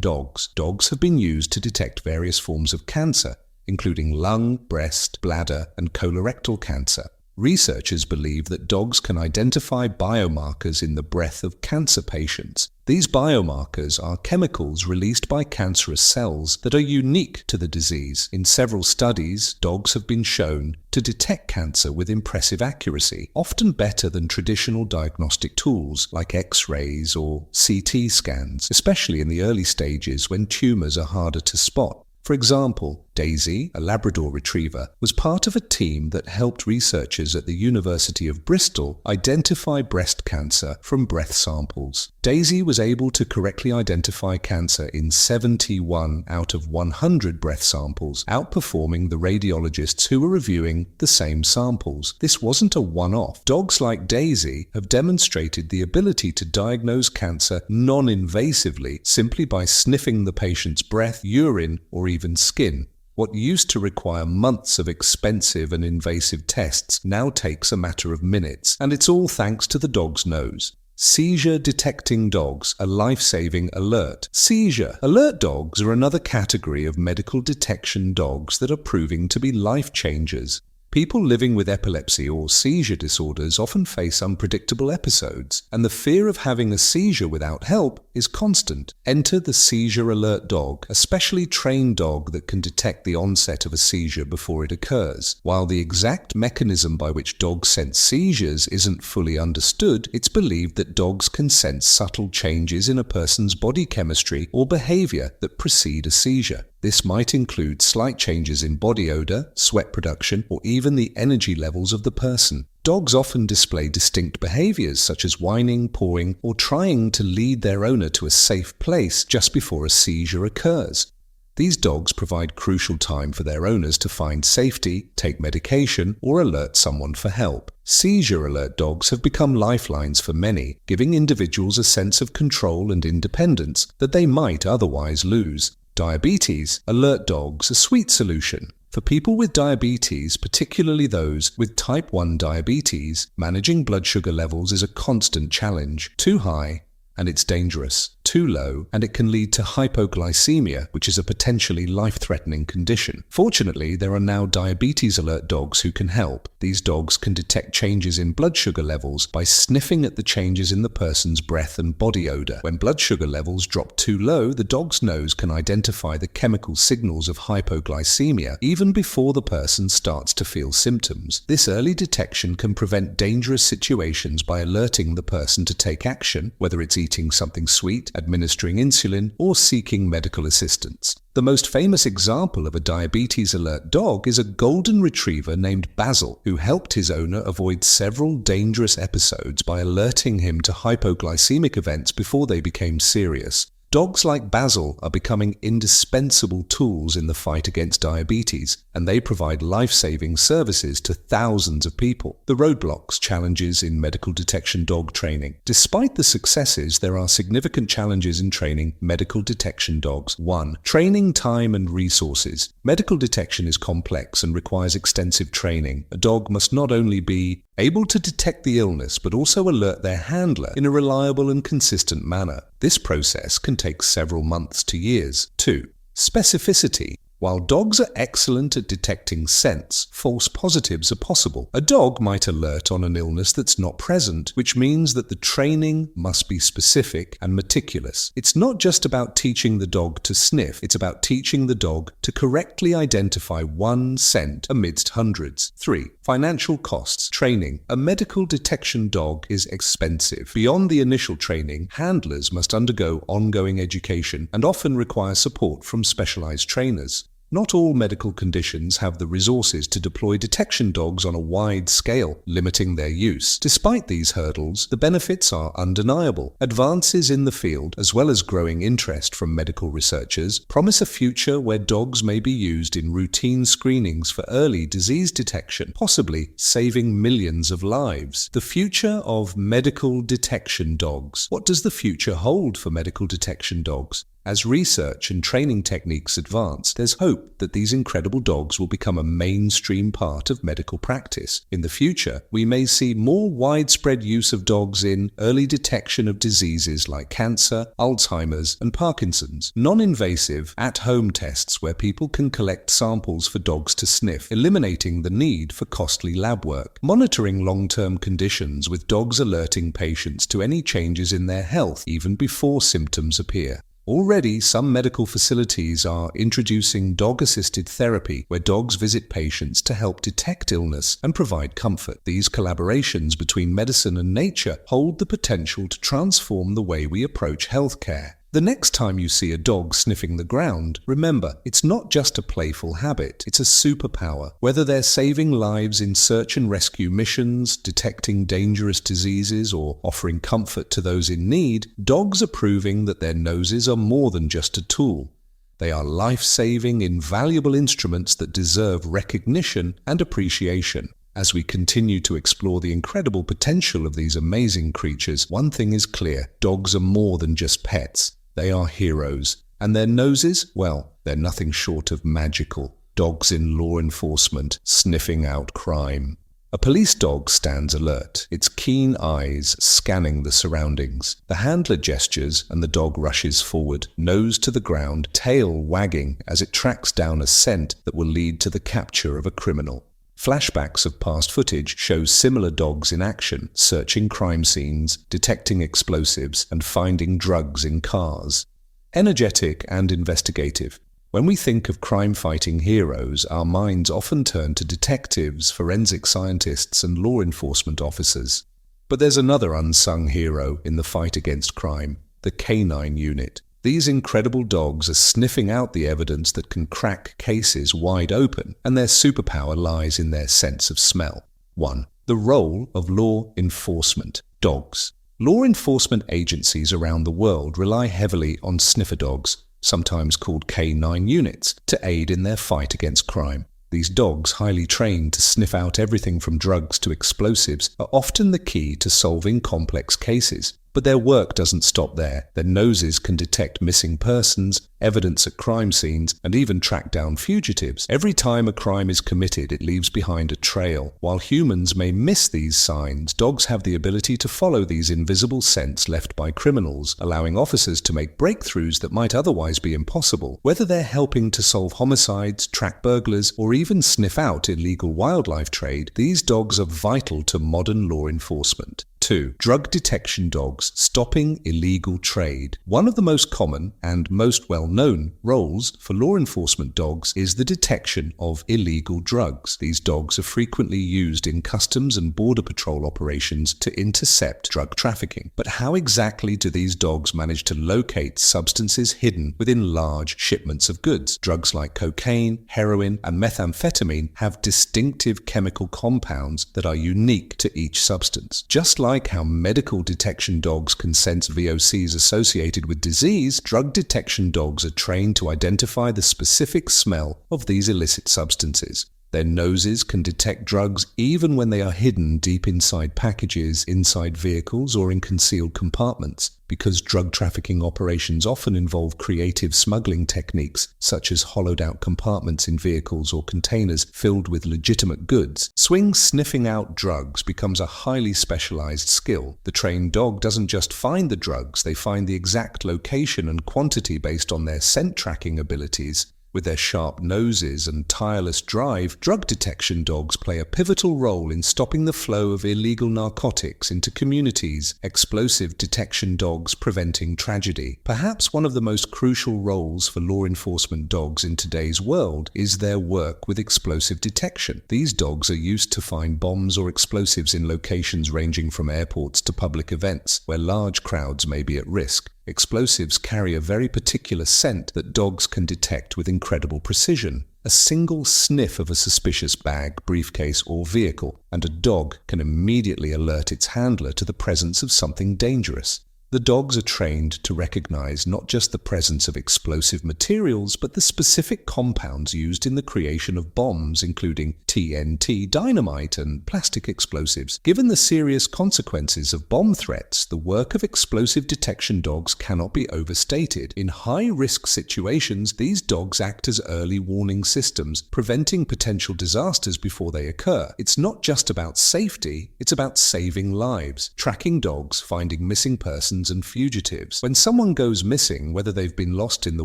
dogs. Dogs have been used to detect various forms of cancer, including lung, breast, bladder, and colorectal cancer. Researchers believe that dogs can identify biomarkers in the breath of cancer patients. These biomarkers are chemicals released by cancerous cells that are unique to the disease. In several studies, dogs have been shown to detect cancer with impressive accuracy, often better than traditional diagnostic tools like X-rays or CT scans, especially in the early stages when tumors are harder to spot. For example, Daisy, a Labrador retriever, was part of a team that helped researchers at the University of Bristol identify breast cancer from breath samples. Daisy was able to correctly identify cancer in 71 out of 100 breath samples, outperforming the radiologists who were reviewing the same samples. This wasn't a one-off. Dogs like Daisy have demonstrated the ability to diagnose cancer non-invasively simply by sniffing the patient's breath, urine, or even skin. What used to require months of expensive and invasive tests now takes a matter of minutes, and it's all thanks to the dog's nose. Seizure-detecting dogs, a life-saving alert. Seizure alert dogs are another category of medical detection dogs that are proving to be life-changers. People living with epilepsy or seizure disorders often face unpredictable episodes, and the fear of having a seizure without help is constant. Enter the seizure alert dog, a specially trained dog that can detect the onset of a seizure before it occurs. While the exact mechanism by which dogs sense seizures isn't fully understood, it's believed that dogs can sense subtle changes in a person's body chemistry or behavior that precede a seizure. This might include slight changes in body odor, sweat production, or even the energy levels of the person. Dogs often display distinct behaviors such as whining, pawing, or trying to lead their owner to a safe place just before a seizure occurs. These dogs provide crucial time for their owners to find safety, take medication, or alert someone for help. Seizure alert dogs have become lifelines for many, giving individuals a sense of control and independence that they might otherwise lose. Diabetes alert dogs, a sweet solution. For people with diabetes, particularly those with type 1 diabetes, managing blood sugar levels is a constant challenge. Too high, and it's dangerous. Too low, and it can lead to hypoglycemia, which is a potentially life-threatening condition. Fortunately, there are now diabetes alert dogs who can help. These dogs can detect changes in blood sugar levels by sniffing at the changes in the person's breath and body odor. When blood sugar levels drop too low, the dog's nose can identify the chemical signals of hypoglycemia even before the person starts to feel symptoms. This early detection can prevent dangerous situations by alerting the person to take action, whether it's eating something sweet, administering insulin, or seeking medical assistance. The most famous example of a diabetes alert dog is a golden retriever named Basil, who helped his owner avoid several dangerous episodes by alerting him to hypoglycemic events before they became serious. Dogs like Basil are becoming indispensable tools in the fight against diabetes, and they provide life-saving services to thousands of people. The roadblocks, challenges in medical detection dog training. Despite the successes, there are significant challenges in training medical detection dogs. 1. Training time and resources. Medical detection is complex and requires extensive training. A dog must not only be able to detect the illness, but also alert their handler in a reliable and consistent manner. This process can take several months to years. 2. Specificity. While dogs are excellent at detecting scents, false positives are possible. A dog might alert on an illness that's not present, which means that the training must be specific and meticulous. It's not just about teaching the dog to sniff, it's about teaching the dog to correctly identify one scent amidst hundreds. 3. Financial costs. Training. A medical detection dog is expensive. Beyond the initial training, handlers must undergo ongoing education and often require support from specialized trainers. Not all medical conditions have the resources to deploy detection dogs on a wide scale, limiting their use. Despite these hurdles, the benefits are undeniable. Advances in the field, as well as growing interest from medical researchers, promise a future where dogs may be used in routine screenings for early disease detection, possibly saving millions of lives. The future of medical detection dogs. What does the future hold for medical detection dogs? As research and training techniques advance, there's hope that these incredible dogs will become a mainstream part of medical practice. In the future, we may see more widespread use of dogs in early detection of diseases like cancer, Alzheimer's, and Parkinson's. Non-invasive, at-home tests where people can collect samples for dogs to sniff, eliminating the need for costly lab work. Monitoring long-term conditions with dogs alerting patients to any changes in their health even before symptoms appear. Already, some medical facilities are introducing dog-assisted therapy where dogs visit patients to help detect illness and provide comfort. These collaborations between medicine and nature hold the potential to transform the way we approach healthcare. The next time you see a dog sniffing the ground, remember, it's not just a playful habit, it's a superpower. Whether they're saving lives in search and rescue missions, detecting dangerous diseases, or offering comfort to those in need, dogs are proving that their noses are more than just a tool. They are life-saving, invaluable instruments that deserve recognition and appreciation. As we continue to explore the incredible potential of these amazing creatures, one thing is clear: dogs are more than just pets. They are heroes. And their noses? Well, they're nothing short of magical. Dogs in law enforcement, sniffing out crime. A police dog stands alert, its keen eyes scanning the surroundings. The handler gestures and the dog rushes forward, nose to the ground, tail wagging as it tracks down a scent that will lead to the capture of a criminal. Flashbacks of past footage show similar dogs in action, searching crime scenes, detecting explosives, and finding drugs in cars. Energetic and investigative. When we think of crime-fighting heroes, our minds often turn to detectives, forensic scientists, and law enforcement officers. But there's another unsung hero in the fight against crime: the Canine unit. These incredible dogs are sniffing out the evidence that can crack cases wide open, and their superpower lies in their sense of smell. 1. The role of law enforcement. Dogs. Law enforcement agencies around the world rely heavily on sniffer dogs. sometimes called Canine units, to aid in their fight against crime. These dogs, highly trained to sniff out everything from drugs to explosives, are often the key to solving complex cases. But their work doesn't stop there. Their noses can detect missing persons, evidence at crime scenes, and even track down fugitives. Every time a crime is committed, it leaves behind a trail. While humans may miss these signs, dogs have the ability to follow these invisible scents left by criminals, allowing officers to make breakthroughs that might otherwise be impossible. Whether they're helping to solve homicides, track burglars, or even sniff out illegal wildlife trade, these dogs are vital to modern law enforcement. 2. Drug detection dogs, stopping illegal trade. One of the most common and most well-known roles for law enforcement dogs is the detection of illegal drugs. These dogs are frequently used in customs and border patrol operations to intercept drug trafficking. But how exactly do these dogs manage to locate substances hidden within large shipments of goods? Drugs like cocaine, heroin, and methamphetamine have distinctive chemical compounds that are unique to each substance. Just like how medical detection dogs can sense VOCs associated with disease, drug detection dogs are trained to identify the specific smell of these illicit substances. Their noses can detect drugs even when they are hidden deep inside packages, inside vehicles, or in concealed compartments. Because drug trafficking operations often involve creative smuggling techniques, such as hollowed-out compartments in vehicles or containers filled with legitimate goods, sniffing out drugs becomes a highly specialized skill. The trained dog doesn't just find the drugs, they find the exact location and quantity based on their scent tracking abilities. With their sharp noses and tireless drive, drug detection dogs play a pivotal role in stopping the flow of illegal narcotics into communities, explosive detection dogs preventing tragedy. Perhaps one of the most crucial roles for law enforcement dogs in today's world is their work with explosive detection. These dogs are used to find bombs or explosives in locations ranging from airports to public events, where large crowds may be at risk. Explosives carry a very particular scent that dogs can detect with incredible precision. A single sniff of a suspicious bag, briefcase, or vehicle, and a dog can immediately alert its handler to the presence of something dangerous. The dogs are trained to recognize not just the presence of explosive materials, but the specific compounds used in the creation of bombs, including TNT, dynamite, and plastic explosives. Given the serious consequences of bomb threats, the work of explosive detection dogs cannot be overstated. In high-risk situations, these dogs act as early warning systems, preventing potential disasters before they occur. It's not just about safety, it's about saving lives. Tracking dogs, finding missing persons, and fugitives. When someone goes missing, whether they've been lost in the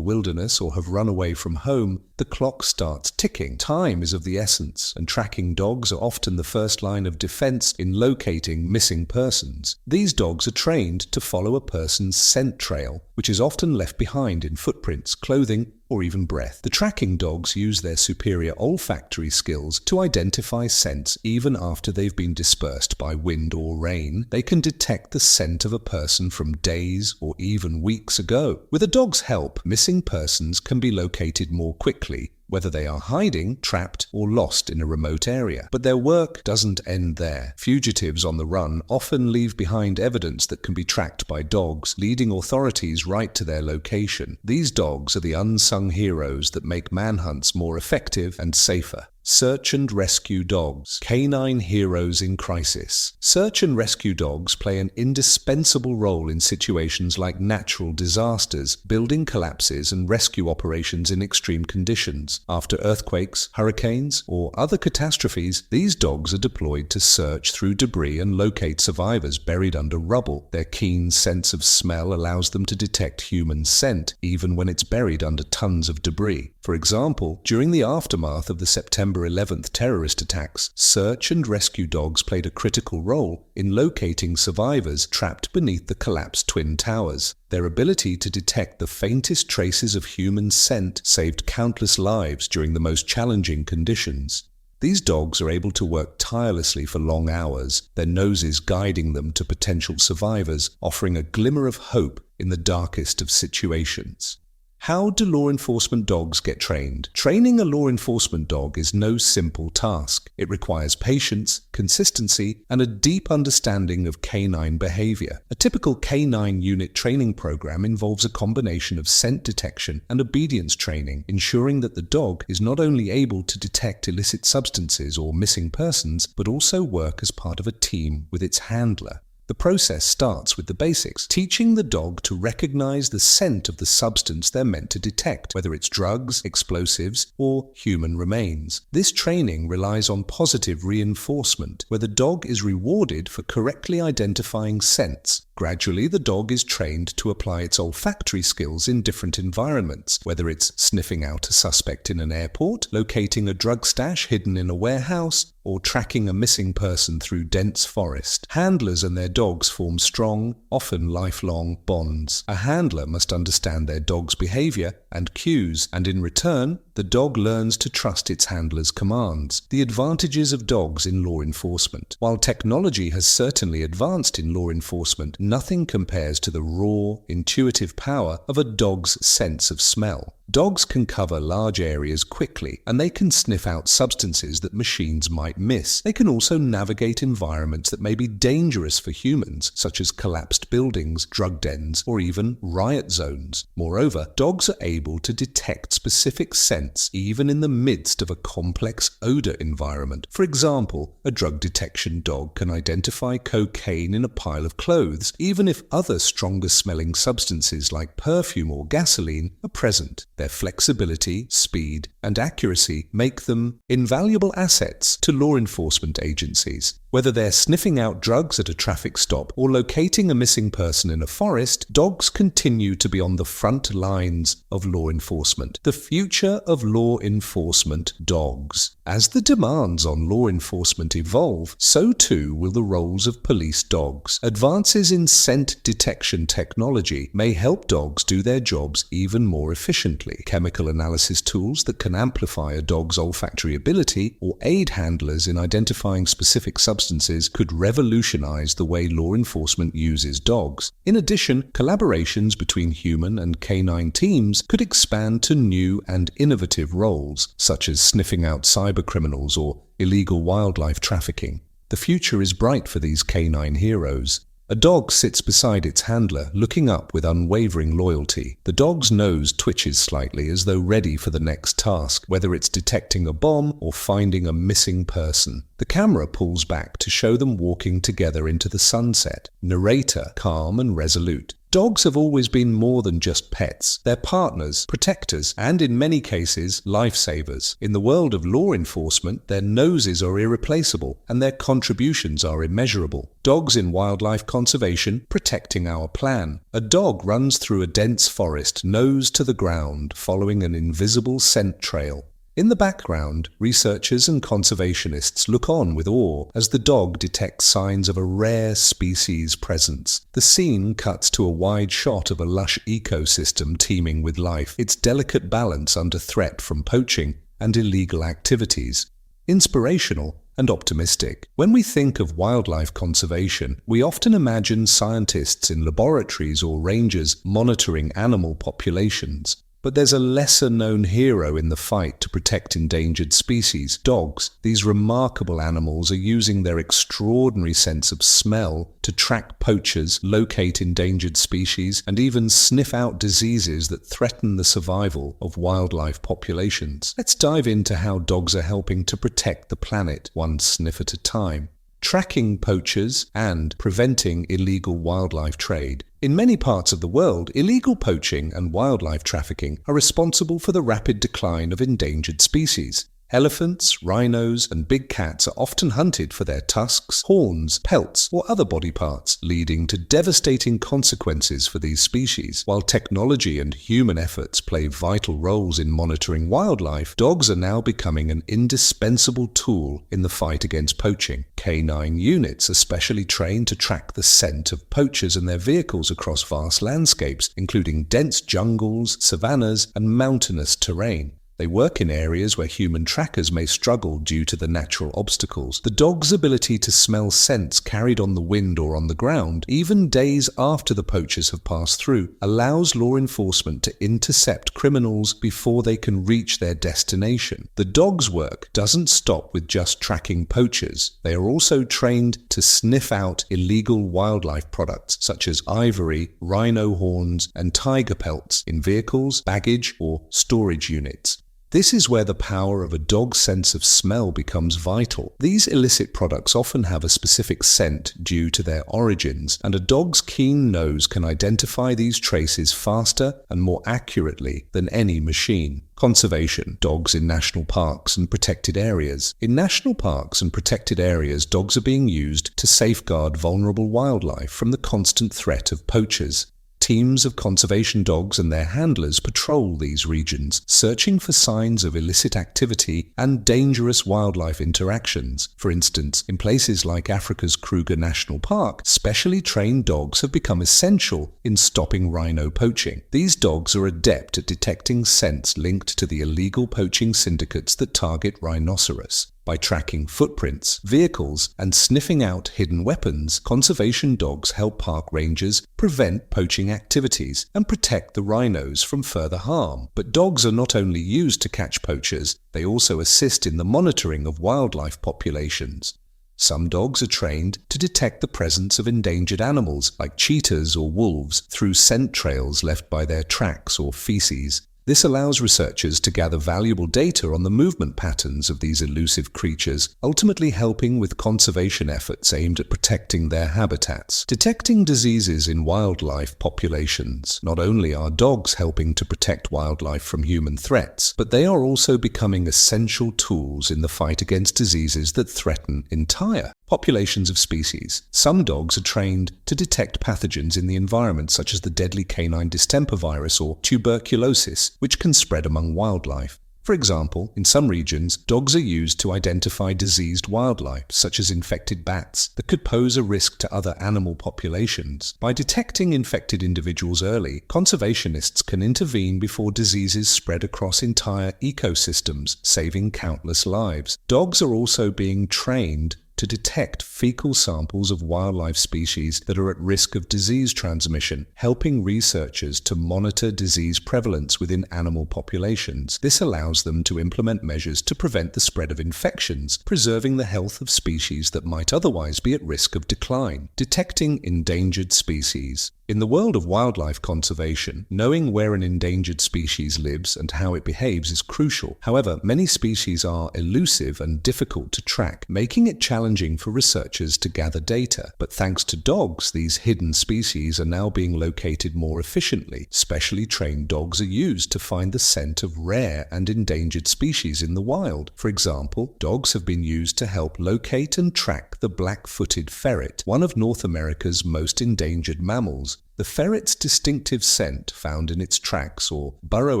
wilderness or have run away from home, the clock starts ticking. Time is of the essence, and tracking dogs are often the first line of defense in locating missing persons. These dogs are trained to follow a person's scent trail, which is often left behind in footprints, clothing, or even breath. The tracking dogs use their superior olfactory skills to identify scents even after they've been dispersed by wind or rain. They can detect the scent of a person from days or even weeks ago. With a dog's help, missing persons can be located more quickly, whether they are hiding, trapped, or lost in a remote area. But their work doesn't end there. Fugitives on the run often leave behind evidence that can be tracked by dogs, leading authorities right to their location. These dogs are the unsung heroes that make manhunts more effective and safer. Search and rescue dogs, canine heroes in crisis. Search and rescue dogs play an indispensable role in situations like natural disasters, building collapses, and rescue operations in extreme conditions. After earthquakes, hurricanes, or other catastrophes, these dogs are deployed to search through debris and locate survivors buried under rubble. Their keen sense of smell allows them to detect human scent, even when it's buried under tons of debris. For example, during the aftermath of the September 11th terrorist attacks, search and rescue dogs played a critical role in locating survivors trapped beneath the collapsed Twin Towers. Their ability to detect the faintest traces of human scent saved countless lives during the most challenging conditions. These dogs are able to work tirelessly for long hours, their noses guiding them to potential survivors, offering a glimmer of hope in the darkest of situations. How do law enforcement dogs get trained? Training a law enforcement dog is no simple task. It requires patience, consistency, and a deep understanding of canine behavior. A typical canine unit training program involves a combination of scent detection and obedience training, ensuring that the dog is not only able to detect illicit substances or missing persons, but also work as part of a team with its handler. The process starts with the basics, teaching the dog to recognize the scent of the substance they're meant to detect, whether it's drugs, explosives, or human remains. This training relies on positive reinforcement, where the dog is rewarded for correctly identifying scents. Gradually, the dog is trained to apply its olfactory skills in different environments, whether it's sniffing out a suspect in an airport, locating a drug stash hidden in a warehouse, or tracking a missing person through dense forest. Handlers and their dogs form strong, often lifelong bonds. A handler must understand their dog's behavior and cues, and in return, the dog learns to trust its handler's commands. The advantages of dogs in law enforcement. While technology has certainly advanced in law enforcement, nothing compares to the raw, intuitive power of a dog's sense of smell. Dogs can cover large areas quickly, and they can sniff out substances that machines might miss. They can also navigate environments that may be dangerous for humans, such as collapsed buildings, drug dens, or even riot zones. Moreover, dogs are able to detect specific scents even in the midst of a complex odor environment. For example, a drug detection dog can identify cocaine in a pile of clothes, even if other stronger smelling substances like perfume or gasoline are present. Their flexibility, speed, and accuracy make them invaluable assets to law enforcement agencies. Whether they're sniffing out drugs at a traffic stop or locating a missing person in a forest, dogs continue to be on the front lines of law enforcement. The future of law enforcement: dogs. As the demands on law enforcement evolve, so too will the roles of police dogs. Advances in scent detection technology may help dogs do their jobs even more efficiently. Chemical analysis tools that can amplify a dog's olfactory ability or aid handlers in identifying specific substances could revolutionize the way law enforcement uses dogs. In addition, collaborations between human and canine teams could expand to new and innovative roles, such as sniffing out cybercriminals or illegal wildlife trafficking. The future is bright for these canine heroes. A dog sits beside its handler, looking up with unwavering loyalty. The dog's nose twitches slightly as though ready for the next task, whether it's detecting a bomb or finding a missing person. The camera pulls back to show them walking together into the sunset. Narrator, calm and resolute. Dogs have always been more than just pets. They're partners, protectors, and in many cases, lifesavers. In the world of law enforcement, their noses are irreplaceable, and their contributions are immeasurable. Dogs in wildlife conservation, protecting our plan. A dog runs through a dense forest, nose to the ground, following an invisible scent trail. In the background, researchers and conservationists look on with awe as the dog detects signs of a rare species presence. The scene cuts to a wide shot of a lush ecosystem teeming with life, its delicate balance under threat from poaching and illegal activities. Inspirational and optimistic. When we think of wildlife conservation, we often imagine scientists in laboratories or rangers monitoring animal populations. But there's a lesser-known hero in the fight to protect endangered species: dogs. These remarkable animals are using their extraordinary sense of smell to track poachers, locate endangered species, and even sniff out diseases that threaten the survival of wildlife populations. Let's dive into how dogs are helping to protect the planet, one sniff at a time. Tracking poachers and preventing illegal wildlife trade. In many parts of the world, illegal poaching and wildlife trafficking are responsible for the rapid decline of endangered species. Elephants, rhinos, and big cats are often hunted for their tusks, horns, pelts, or other body parts, leading to devastating consequences for these species. While technology and human efforts play vital roles in monitoring wildlife, dogs are now becoming an indispensable tool in the fight against poaching. Canine units are specially trained to track the scent of poachers and their vehicles across vast landscapes, including dense jungles, savannas, and mountainous terrain. They work in areas where human trackers may struggle due to the natural obstacles. The dog's ability to smell scents carried on the wind or on the ground, even days after the poachers have passed through, allows law enforcement to intercept criminals before they can reach their destination. The dog's work doesn't stop with just tracking poachers. They are also trained to sniff out illegal wildlife products such as ivory, rhino horns, and tiger pelts in vehicles, baggage, or storage units. This is where the power of a dog's sense of smell becomes vital. These illicit products often have a specific scent due to their origins, and a dog's keen nose can identify these traces faster and more accurately than any machine. Conservation. Dogs in national parks and protected areas. In national parks and protected areas, dogs are being used to safeguard vulnerable wildlife from the constant threat of poachers. Teams of conservation dogs and their handlers patrol these regions, searching for signs of illicit activity and dangerous wildlife interactions. For instance, in places like Africa's Kruger National Park, specially trained dogs have become essential in stopping rhino poaching. These dogs are adept at detecting scents linked to the illegal poaching syndicates that target rhinoceros. By tracking footprints, vehicles, and sniffing out hidden weapons, conservation dogs help park rangers prevent poaching activities and protect the rhinos from further harm. But dogs are not only used to catch poachers, they also assist in the monitoring of wildlife populations. Some dogs are trained to detect the presence of endangered animals like cheetahs or wolves through scent trails left by their tracks or feces. This allows researchers to gather valuable data on the movement patterns of these elusive creatures, ultimately helping with conservation efforts aimed at protecting their habitats. Detecting diseases in wildlife populations. Not only are dogs helping to protect wildlife from human threats, but they are also becoming essential tools in the fight against diseases that threaten entire populations of species. Some dogs are trained to detect pathogens in the environment, such as the deadly canine distemper virus or tuberculosis, which can spread among wildlife. For example, in some regions, dogs are used to identify diseased wildlife, such as infected bats, that could pose a risk to other animal populations. By detecting infected individuals early, conservationists can intervene before diseases spread across entire ecosystems, saving countless lives. Dogs are also being trained to detect fecal samples of wildlife species that are at risk of disease transmission, helping researchers to monitor disease prevalence within animal populations. This allows them to implement measures to prevent the spread of infections, preserving the health of species that might otherwise be at risk of decline. Detecting endangered species. In the world of wildlife conservation, knowing where an endangered species lives and how it behaves is crucial. However, many species are elusive and difficult to track, making it challenging for researchers to gather data. But thanks to dogs, these hidden species are now being located more efficiently. Specially trained dogs are used to find the scent of rare and endangered species in the wild. For example, dogs have been used to help locate and track the black-footed ferret, one of North America's most endangered mammals. The ferret's distinctive scent, found in its tracks or burrow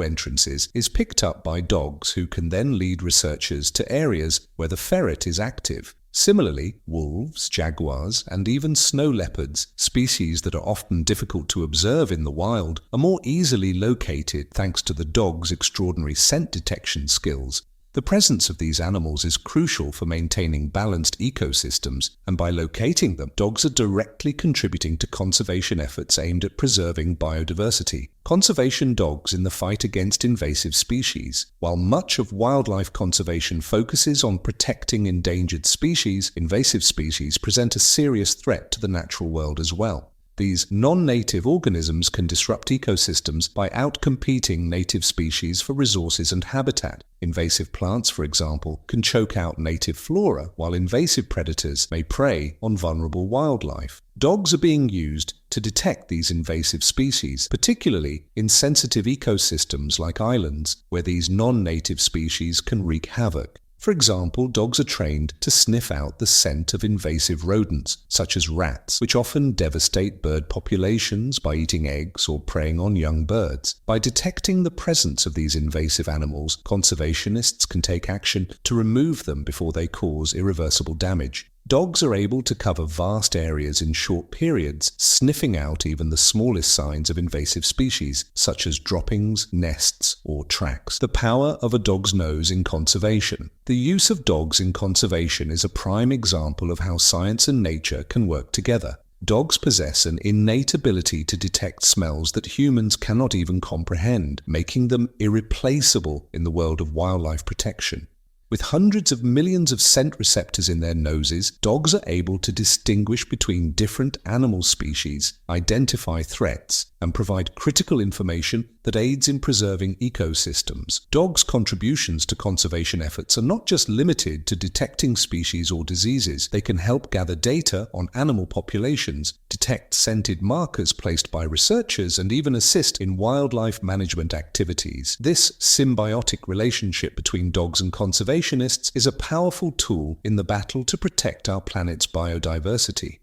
entrances, is picked up by dogs who can then lead researchers to areas where the ferret is active. Similarly, wolves, jaguars, and even snow leopards, species that are often difficult to observe in the wild, are more easily located thanks to the dog's extraordinary scent detection skills. The presence of these animals is crucial for maintaining balanced ecosystems, and by locating them, dogs are directly contributing to conservation efforts aimed at preserving biodiversity. Conservation dogs in the fight against invasive species. While much of wildlife conservation focuses on protecting endangered species, invasive species present a serious threat to the natural world as well. These non-native organisms can disrupt ecosystems by outcompeting native species for resources and habitat. Invasive plants, for example, can choke out native flora, while invasive predators may prey on vulnerable wildlife. Dogs are being used to detect these invasive species, particularly in sensitive ecosystems like islands, where these non-native species can wreak havoc. For example, dogs are trained to sniff out the scent of invasive rodents, such as rats, which often devastate bird populations by eating eggs or preying on young birds. By detecting the presence of these invasive animals, conservationists can take action to remove them before they cause irreversible damage. Dogs are able to cover vast areas in short periods, sniffing out even the smallest signs of invasive species, such as droppings, nests, or tracks. The power of a dog's nose in conservation. The use of dogs in conservation is a prime example of how science and nature can work together. Dogs possess an innate ability to detect smells that humans cannot even comprehend, making them irreplaceable in the world of wildlife protection. With hundreds of millions of scent receptors in their noses, dogs are able to distinguish between different animal species, identify threats, and provide critical information that aids in preserving ecosystems. Dogs' contributions to conservation efforts are not just limited to detecting species or diseases. They can help gather data on animal populations, detect scented markers placed by researchers, and even assist in wildlife management activities. This symbiotic relationship between dogs and conservationists is a powerful tool in the battle to protect our planet's biodiversity.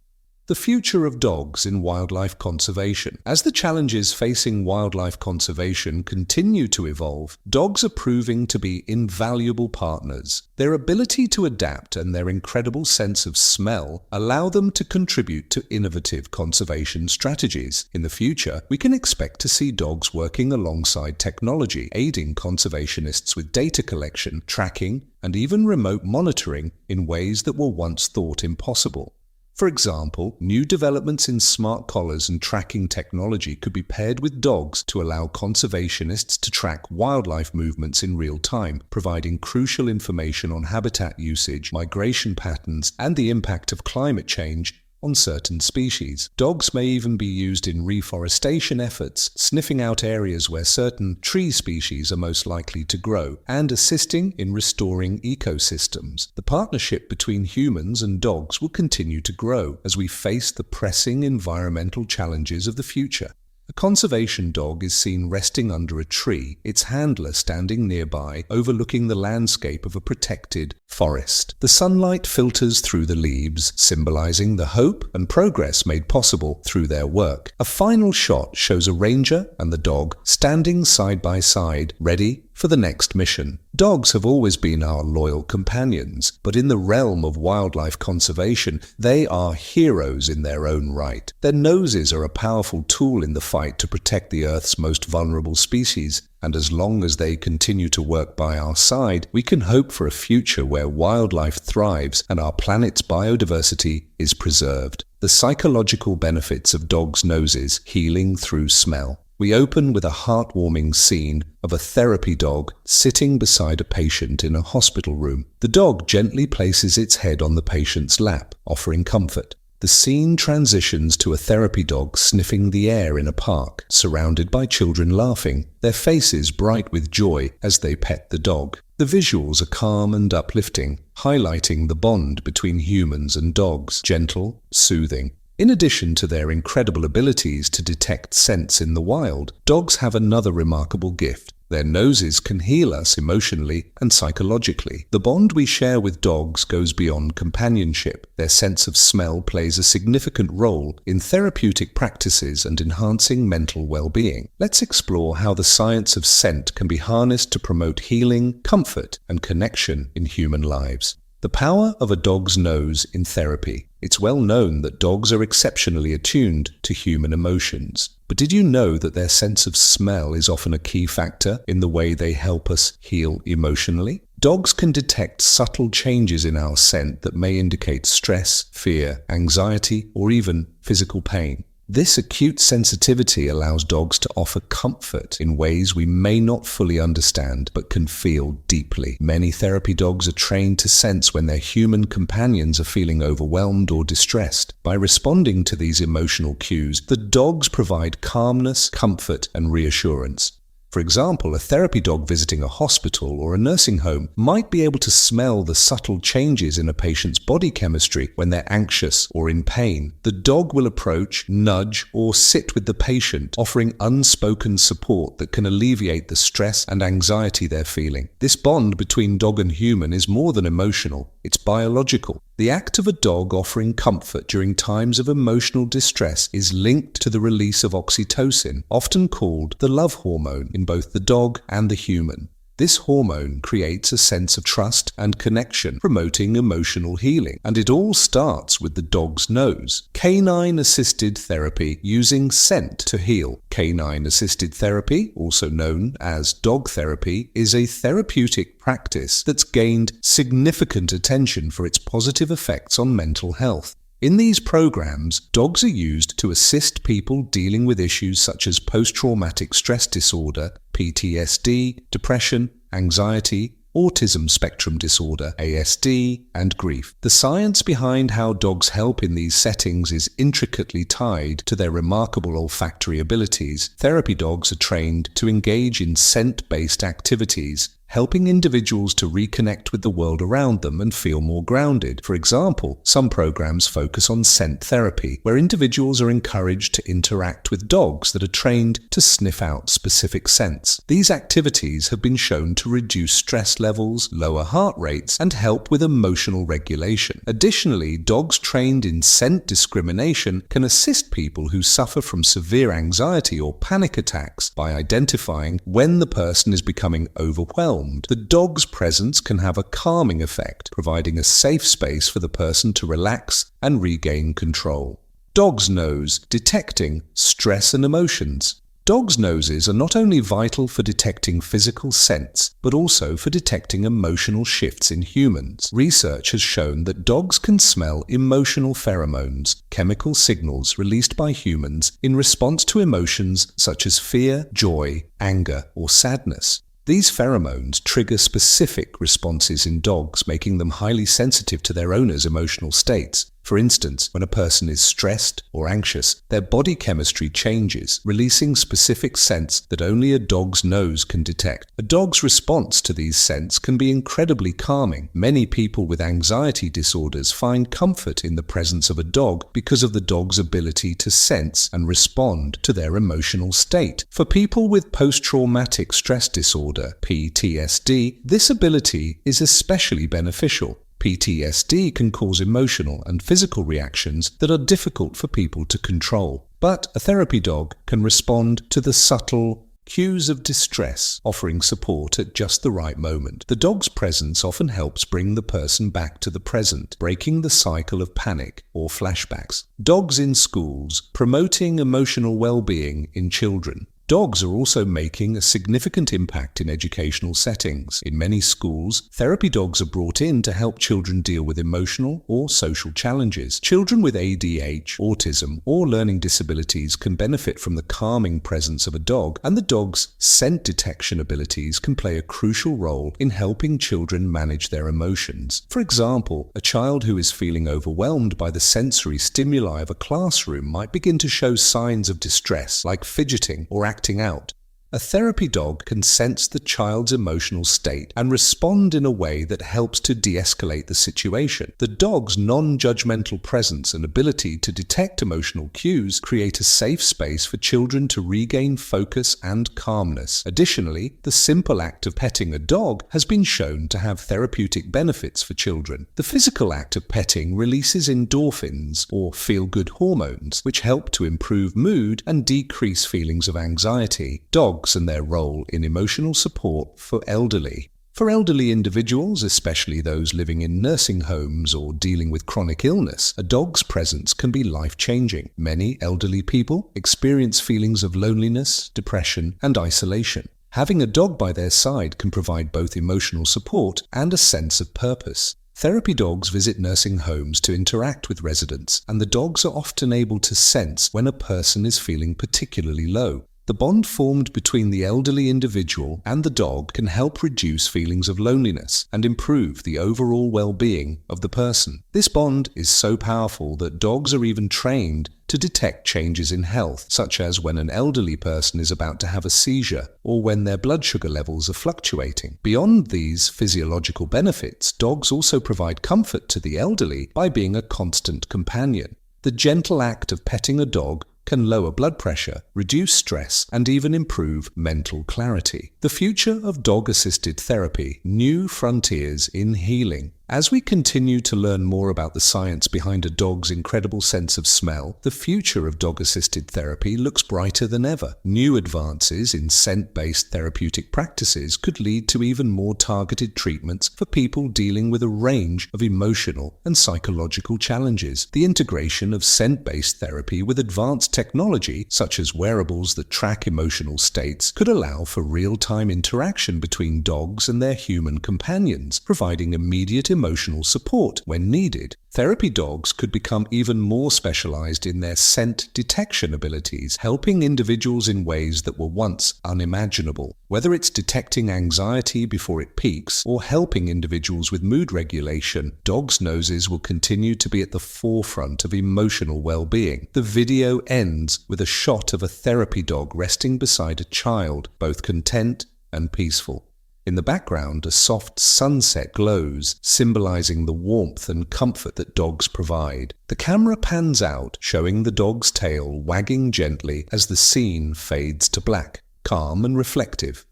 The future of dogs in wildlife conservation. As the challenges facing wildlife conservation continue to evolve, dogs are proving to be invaluable partners. Their ability to adapt and their incredible sense of smell allow them to contribute to innovative conservation strategies. In the future, we can expect to see dogs working alongside technology, aiding conservationists with data collection, tracking, and even remote monitoring in ways that were once thought impossible. For example, new developments in smart collars and tracking technology could be paired with dogs to allow conservationists to track wildlife movements in real time, providing crucial information on habitat usage, migration patterns, and the impact of climate change on certain species. Dogs may even be used in reforestation efforts, sniffing out areas where certain tree species are most likely to grow, and assisting in restoring ecosystems. The partnership between humans and dogs will continue to grow as we face the pressing environmental challenges of the future. A conservation dog is seen resting under a tree, its handler standing nearby, overlooking the landscape of a protected forest. The sunlight filters through the leaves, symbolizing the hope and progress made possible through their work. A final shot shows a ranger and the dog standing side by side, ready for the next mission. Dogs have always been our loyal companions, but in the realm of wildlife conservation, they are heroes in their own right. Their noses are a powerful tool in the fight to protect the Earth's most vulnerable species, and as long as they continue to work by our side, we can hope for a future where wildlife thrives and our planet's biodiversity is preserved. The psychological benefits of dogs' noses: healing through smell. We open with a heartwarming scene of a therapy dog sitting beside a patient in a hospital room. The dog gently places its head on the patient's lap, offering comfort. The scene transitions to a therapy dog sniffing the air in a park, surrounded by children laughing, their faces bright with joy as they pet the dog. The visuals are calm and uplifting, highlighting the bond between humans and dogs, gentle, soothing. In addition to their incredible abilities to detect scents in the wild, dogs have another remarkable gift. Their noses can heal us emotionally and psychologically. The bond we share with dogs goes beyond companionship. Their sense of smell plays a significant role in therapeutic practices and enhancing mental well-being. Let's explore how the science of scent can be harnessed to promote healing, comfort, and connection in human lives. The power of a dog's nose in therapy. It's well known that dogs are exceptionally attuned to human emotions. But did you know that their sense of smell is often a key factor in the way they help us heal emotionally? Dogs can detect subtle changes in our scent that may indicate stress, fear, anxiety, or even physical pain. This acute sensitivity allows dogs to offer comfort in ways we may not fully understand but can feel deeply. Many therapy dogs are trained to sense when their human companions are feeling overwhelmed or distressed. By responding to these emotional cues, the dogs provide calmness, comfort, and reassurance. For example, a therapy dog visiting a hospital or a nursing home might be able to smell the subtle changes in a patient's body chemistry when they're anxious or in pain. The dog will approach, nudge, or sit with the patient, offering unspoken support that can alleviate the stress and anxiety they're feeling. This bond between dog and human is more than emotional, it's biological. The act of a dog offering comfort during times of emotional distress is linked to the release of oxytocin, often called the love hormone, in both the dog and the human. This hormone creates a sense of trust and connection, promoting emotional healing. And it all starts with the dog's nose. Canine-assisted therapy using scent to heal. Canine-assisted therapy, also known as dog therapy, is a therapeutic practice that's gained significant attention for its positive effects on mental health. In these programs, dogs are used to assist people dealing with issues such as post-traumatic stress disorder, PTSD, depression, anxiety, autism spectrum disorder, ASD, and grief. The science behind how dogs help in these settings is intricately tied to their remarkable olfactory abilities. Therapy dogs are trained to engage in scent-based activities, helping individuals to reconnect with the world around them and feel more grounded. For example, some programs focus on scent therapy, where individuals are encouraged to interact with dogs that are trained to sniff out specific scents. These activities have been shown to reduce stress levels, lower heart rates, and help with emotional regulation. Additionally, dogs trained in scent discrimination can assist people who suffer from severe anxiety or panic attacks by identifying when the person is becoming overwhelmed. The dog's presence can have a calming effect, providing a safe space for the person to relax and regain control. Dog's nose, detecting stress and emotions. Dogs' noses are not only vital for detecting physical scents, but also for detecting emotional shifts in humans. Research has shown that dogs can smell emotional pheromones, chemical signals released by humans in response to emotions such as fear, joy, anger, or sadness. These pheromones trigger specific responses in dogs, making them highly sensitive to their owner's emotional states. For instance, when a person is stressed or anxious, their body chemistry changes, releasing specific scents that only a dog's nose can detect. A dog's response to these scents can be incredibly calming. Many people with anxiety disorders find comfort in the presence of a dog because of the dog's ability to sense and respond to their emotional state. For people with post-traumatic stress disorder, PTSD, this ability is especially beneficial. PTSD can cause emotional and physical reactions that are difficult for people to control. But a therapy dog can respond to the subtle cues of distress, offering support at just the right moment. The dog's presence often helps bring the person back to the present, breaking the cycle of panic or flashbacks. Dogs in schools, promoting emotional well-being in children. Dogs are also making a significant impact in educational settings. In many schools, therapy dogs are brought in to help children deal with emotional or social challenges. Children with ADHD, autism, or learning disabilities can benefit from the calming presence of a dog, and the dog's scent detection abilities can play a crucial role in helping children manage their emotions. For example, a child who is feeling overwhelmed by the sensory stimuli of a classroom might begin to show signs of distress, like fidgeting or acting out. A therapy dog can sense the child's emotional state and respond in a way that helps to de-escalate the situation. The dog's non-judgmental presence and ability to detect emotional cues create a safe space for children to regain focus and calmness. Additionally, the simple act of petting a dog has been shown to have therapeutic benefits for children. The physical act of petting releases endorphins, or feel-good hormones, which help to improve mood and decrease feelings of anxiety. Dogs and their role in emotional support for elderly. For elderly individuals, especially those living in nursing homes or dealing with chronic illness, a dog's presence can be life-changing. Many elderly people experience feelings of loneliness, depression, and isolation. Having a dog by their side can provide both emotional support and a sense of purpose. Therapy dogs visit nursing homes to interact with residents, and the dogs are often able to sense when a person is feeling particularly low. The bond formed between the elderly individual and the dog can help reduce feelings of loneliness and improve the overall well-being of the person. This bond is so powerful that dogs are even trained to detect changes in health, such as when an elderly person is about to have a seizure or when their blood sugar levels are fluctuating. Beyond these physiological benefits, dogs also provide comfort to the elderly by being a constant companion. The gentle act of petting a dog can lower blood pressure, reduce stress, and even improve mental clarity. The future of dog-assisted therapy, new frontiers in healing. As we continue to learn more about the science behind a dog's incredible sense of smell, the future of dog-assisted therapy looks brighter than ever. New advances in scent-based therapeutic practices could lead to even more targeted treatments for people dealing with a range of emotional and psychological challenges. The integration of scent-based therapy with advanced technology, such as wearables that track emotional states, could allow for real-time interaction between dogs and their human companions, providing immediate emotional support when needed. Therapy dogs could become even more specialized in their scent detection abilities, helping individuals in ways that were once unimaginable. Whether it's detecting anxiety before it peaks or helping individuals with mood regulation, dogs' noses will continue to be at the forefront of emotional well-being. The video ends with a shot of a therapy dog resting beside a child, both content and peaceful. In the background, a soft sunset glows, symbolizing the warmth and comfort that dogs provide. The camera pans out, showing the dog's tail wagging gently as the scene fades to black, calm and reflective.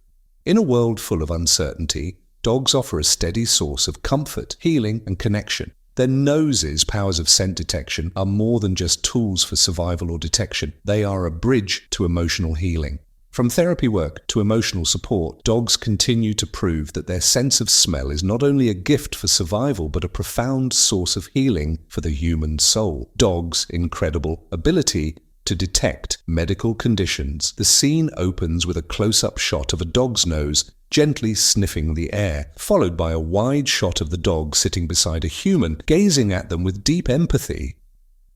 In a world full of uncertainty, dogs offer a steady source of comfort, healing, and connection. Their noses' powers of scent detection are more than just tools for survival or detection. They are a bridge to emotional healing. From therapy work to emotional support, dogs continue to prove that their sense of smell is not only a gift for survival but a profound source of healing for the human soul. Dogs' incredible ability to detect medical conditions. The scene opens with a close-up shot of a dog's nose gently sniffing the air, followed by a wide shot of the dog sitting beside a human, gazing at them with deep empathy.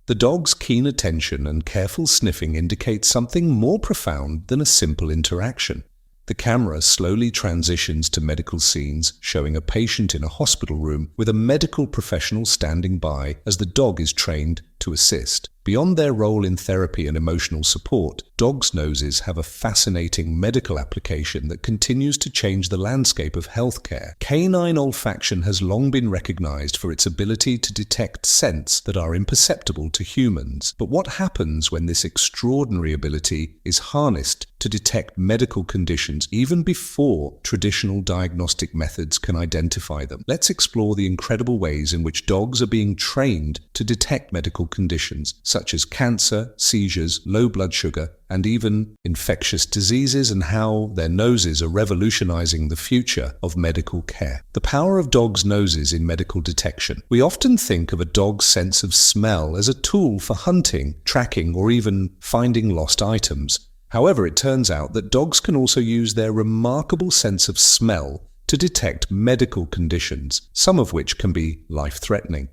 The dog's keen attention and careful sniffing indicate something more profound than a simple interaction. The camera slowly transitions to medical scenes, showing a patient in a hospital room with a medical professional standing by as the dog is trained to assist. Beyond their role in therapy and emotional support, dogs' noses have a fascinating medical application that continues to change the landscape of healthcare. Canine olfaction has long been recognized for its ability to detect scents that are imperceptible to humans. But what happens when this extraordinary ability is harnessed to detect medical conditions even before traditional diagnostic methods can identify them? Let's explore the incredible ways in which dogs are being trained to detect medical conditions, such as cancer, seizures, low blood sugar, and even infectious diseases, and how their noses are revolutionizing the future of medical care. The power of dogs' noses in medical detection. We often think of a dog's sense of smell as a tool for hunting, tracking, or even finding lost items. However, it turns out that dogs can also use their remarkable sense of smell to detect medical conditions, some of which can be life-threatening.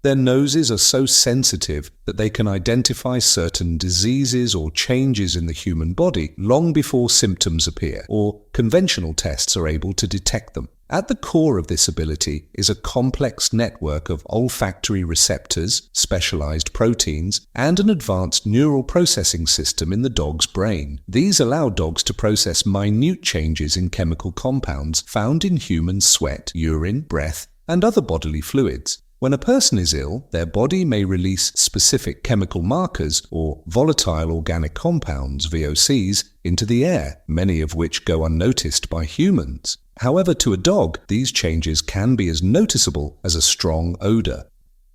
Their noses are so sensitive that they can identify certain diseases or changes in the human body long before symptoms appear, or conventional tests are able to detect them. At the core of this ability is a complex network of olfactory receptors, specialized proteins, and an advanced neural processing system in the dog's brain. These allow dogs to process minute changes in chemical compounds found in human sweat, urine, breath, and other bodily fluids. When a person is ill, their body may release specific chemical markers or volatile organic compounds, VOCs, into the air, many of which go unnoticed by humans. However, to a dog, these changes can be as noticeable as a strong odor.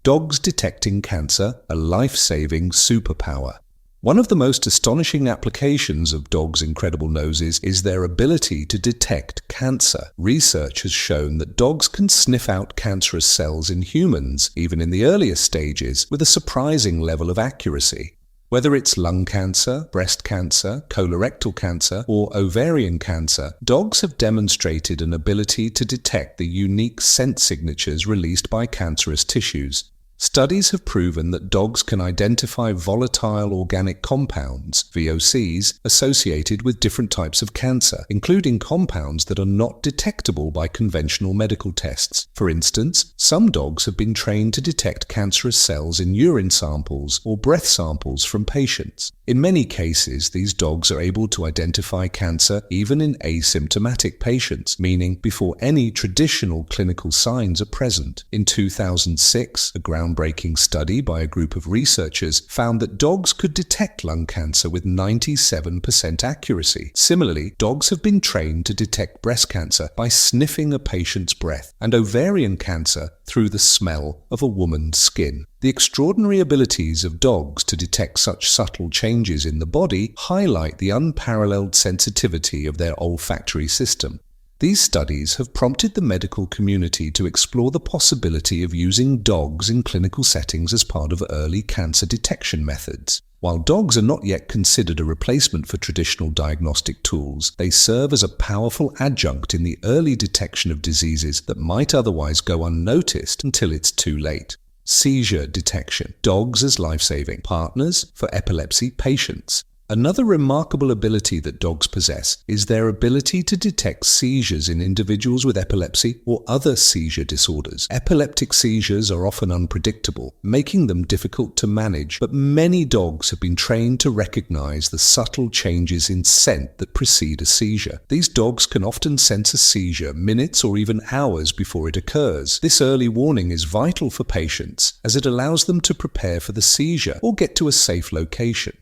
Dogs detecting cancer, a life-saving superpower. One of the most astonishing applications of dogs' incredible noses is their ability to detect cancer. Research has shown that dogs can sniff out cancerous cells in humans, even in the earliest stages, with a surprising level of accuracy. Whether it's lung cancer, breast cancer, colorectal cancer, or ovarian cancer, dogs have demonstrated an ability to detect the unique scent signatures released by cancerous tissues. Studies have proven that dogs can identify volatile organic compounds, VOCs, associated with different types of cancer, including compounds that are not detectable by conventional medical tests. For instance, some dogs have been trained to detect cancerous cells in urine samples or breath samples from patients. In many cases, these dogs are able to identify cancer even in asymptomatic patients, meaning before any traditional clinical signs are present. In 2006, a groundbreaking groundbreaking study by a group of researchers found that dogs could detect lung cancer with 97% accuracy. Similarly, dogs have been trained to detect breast cancer by sniffing a patient's breath and ovarian cancer through the smell of a woman's skin. The extraordinary abilities of dogs to detect such subtle changes in the body highlight the unparalleled sensitivity of their olfactory system. These studies have prompted the medical community to explore the possibility of using dogs in clinical settings as part of early cancer detection methods. While dogs are not yet considered a replacement for traditional diagnostic tools, they serve as a powerful adjunct in the early detection of diseases that might otherwise go unnoticed until it's too late. Seizure detection. Dogs as life-saving partners for epilepsy patients. Another remarkable ability that dogs possess is their ability to detect seizures in individuals with epilepsy or other seizure disorders. Epileptic seizures are often unpredictable, making them difficult to manage, but many dogs have been trained to recognize the subtle changes in scent that precede a seizure. These dogs can often sense a seizure minutes or even hours before it occurs. This early warning is vital for patients as it allows them to prepare for the seizure or get to a safe location.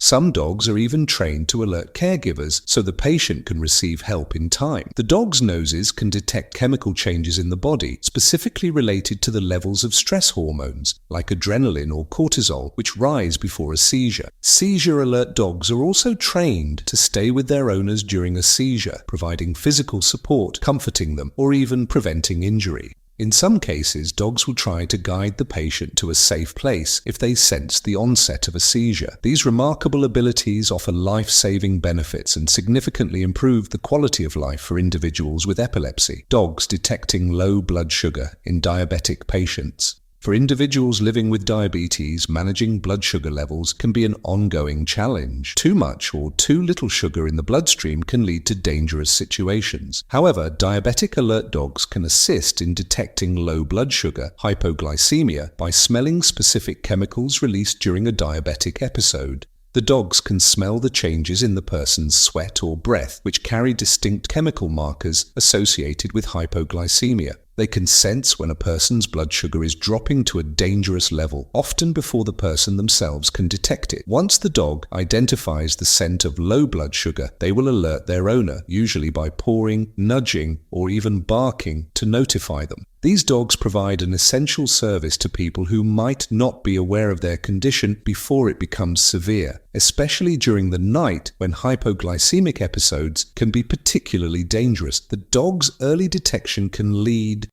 Some dogs are even trained to alert caregivers so the patient can receive help in time. The dog's noses can detect chemical changes in the body, specifically related to the levels of stress hormones, like adrenaline or cortisol, which rise before a seizure. Seizure alert dogs are also trained to stay with their owners during a seizure, providing physical support, comforting them, or even preventing injury. In some cases, dogs will try to guide the patient to a safe place if they sense the onset of a seizure. These remarkable abilities offer life-saving benefits and significantly improve the quality of life for individuals with epilepsy. Dogs detecting low blood sugar in diabetic patients. For individuals living with diabetes, managing blood sugar levels can be an ongoing challenge. Too much or too little sugar in the bloodstream can lead to dangerous situations. However, diabetic alert dogs can assist in detecting low blood sugar, hypoglycemia, by smelling specific chemicals released during a diabetic episode. The dogs can smell the changes in the person's sweat or breath, which carry distinct chemical markers associated with hypoglycemia. They can sense when a person's blood sugar is dropping to a dangerous level, often before the person themselves can detect it. Once the dog identifies the scent of low blood sugar, they will alert their owner, usually by pawing, nudging, or even barking to notify them. These dogs provide an essential service to people who might not be aware of their condition before it becomes severe, especially during the night when hypoglycemic episodes can be particularly dangerous. The dog's early detection can lead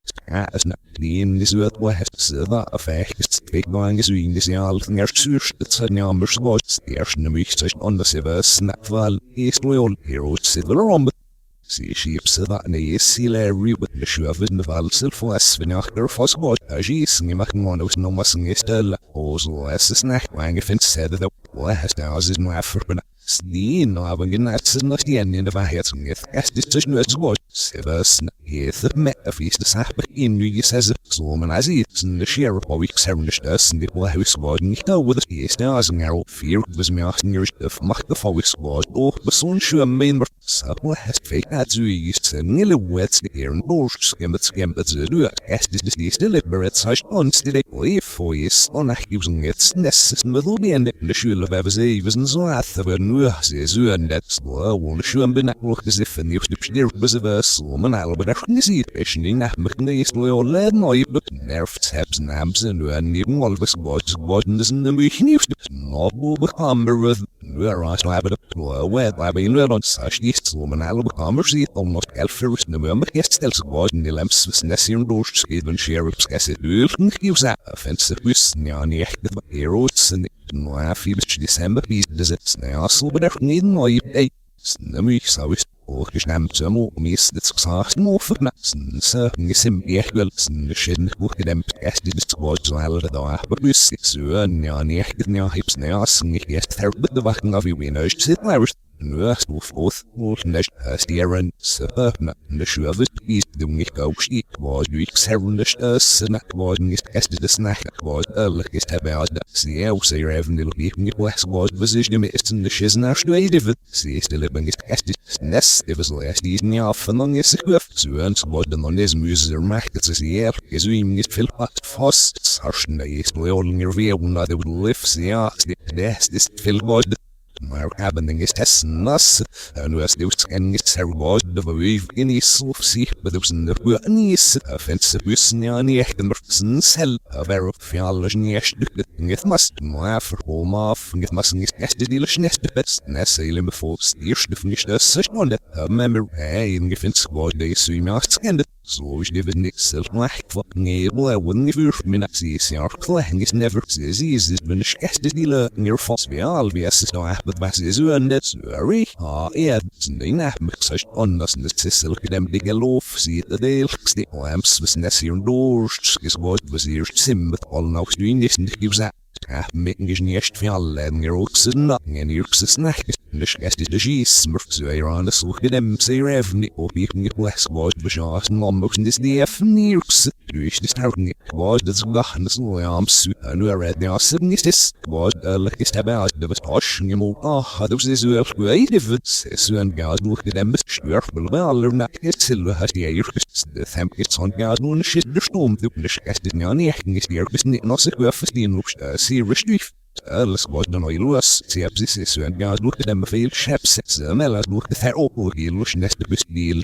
Sie schiebse da ne Larry with the shovin valsel for Svinachler Foswat, Agis, Nimakan, no Massing Estella, also as a snack wang if it said that the last hours is no African. Steen having in that's not the end of a head with as decision as what Severs is the metafeast is happening in says so man as it's in the share of weeks having us and the house garden with the stars and arrow fear was me asking your stuff macht the focus was oh the sun sure main so has fake at you used to nearly wet here and bush skim but the look as this deliberate such on still if for is on using its necessary with the end the shul of ever even so at the sie and that's one schon bin as if in the was a verse woman but I see it in that mechanism or let my nerve taps nabs and even always was in the machine no hammer with where I have it where I mean on such this woman hammer see almost elfers November still was in the lamps was necessary doors even sheriff's guess it gives that offensive with nyani heroes and no I feel December does it now so but I need no Snami sawis och snamtsam och mis det sagt more för nassen så nisim equalsen shin och dem est det was all the da but mus så ja ni ja hips ne as ni est her but the wacken of you know sit Nurse of both Nash Steren Superna and the Shuavit East the Mikoshi was you exernish us and that was tested the snack was earliest about the CL say revenue being west was position missed in the shiz national David see still living is tested nest if it's last evening off and on your swift so and was the non is muser markets as the air is we is fill at fast sarshna is loyal your view when they would lift the ass this fill was maar happening is tessnas en was dus en is was de weef in is of zich bedus in de is offensive bussen ja nie echt en sel ver fialles nie echt het must maar voor homa het must niet echt die lechnet best nesele me voor eerste van is das schon remember hey in gefins was de so macht and so is die niks self macht fucking able I wouldn't give me not see ja klang is never is is when is echt die le near false all wie es no but was is and that's very yeah snina such on das the sissel dem die geloof see the deals die lamps was nessie und doors is was hier sim mit all noch doing this and gives that making is nicht für alle in your oaks and nothing in your snack the guest is the cheese so around the so dem say revenue or being less was beschas and almost this the f nears durch das Augen was das lachen so arms and we read the awesome is this was like is about the was you know das ist so creative so and God look at them stör well not it's has the air the thumb it's on God und shit der Sturm du nicht ist ja nicht ist nicht noch so verstehen see restrict alles was dann neu los sie haben sich so ein Gas durch dem viel Chefs mal durch der Opel hier los nächste bis die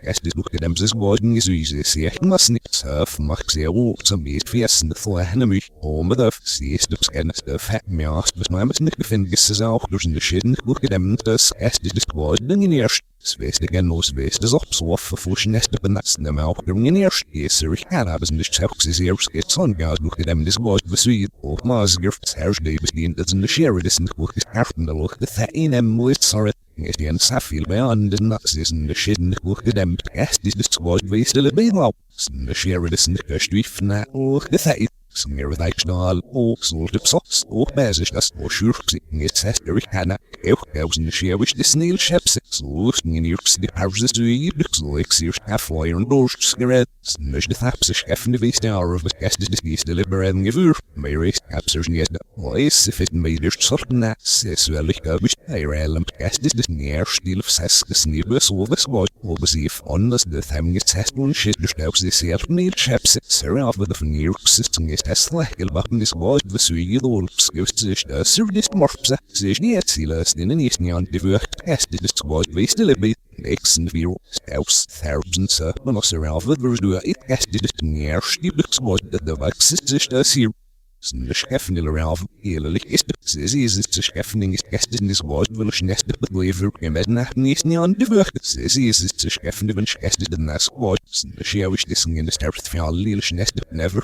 erst durch dem das worden ist wie sie was nicht surf macht sehr gut zum ist festen vorher mich mit der sie ist das ganze fett mir was man nicht gefunden ist es auch durch den Schäden durch dem das erst ist geworden in erst Space again no space das auch so verfuschen nächste benutzen dem auch in erst ist ich kann aber nicht selbst sie ist on Gas durch dem das was wie auch mal gift bis die in the share this in the book is after the look the thing and with sorry is the ansafil beyond the nuts is in the shit in the book them guest is the squad we still be well the share this in the street na the thing smear with actual all sort of socks or bears das or sure it's history kana goes in the share which the snail ships so in New York City houses to eat looks like serious halfway and doors cigarettes nicht the taps is geffen the waste hour of the guest is the deliberating gevur Mary captures niet was if it made their certain that is well ich glaube ich element guest is the near steel of sess the snibus all this was if on the time gets test and shit the steps they see up near ships sorry off with the New York system is Tesla gelbacken this was the sweet old skills sich das service morphs sich nicht zielers in den nächsten Jahren die wird testet das was we still be next and view steps thousands man aus around the do it tested it near steel was the vaccine sich das hier the Scheffnil around ehrlich ist sie ist zu Scheffning ist gestern in das Wort will ich nicht believe im nach nächsten Jahr die wird sie ist zu Scheffning wenn ich gestern in das Wort the share which this in the start für alle never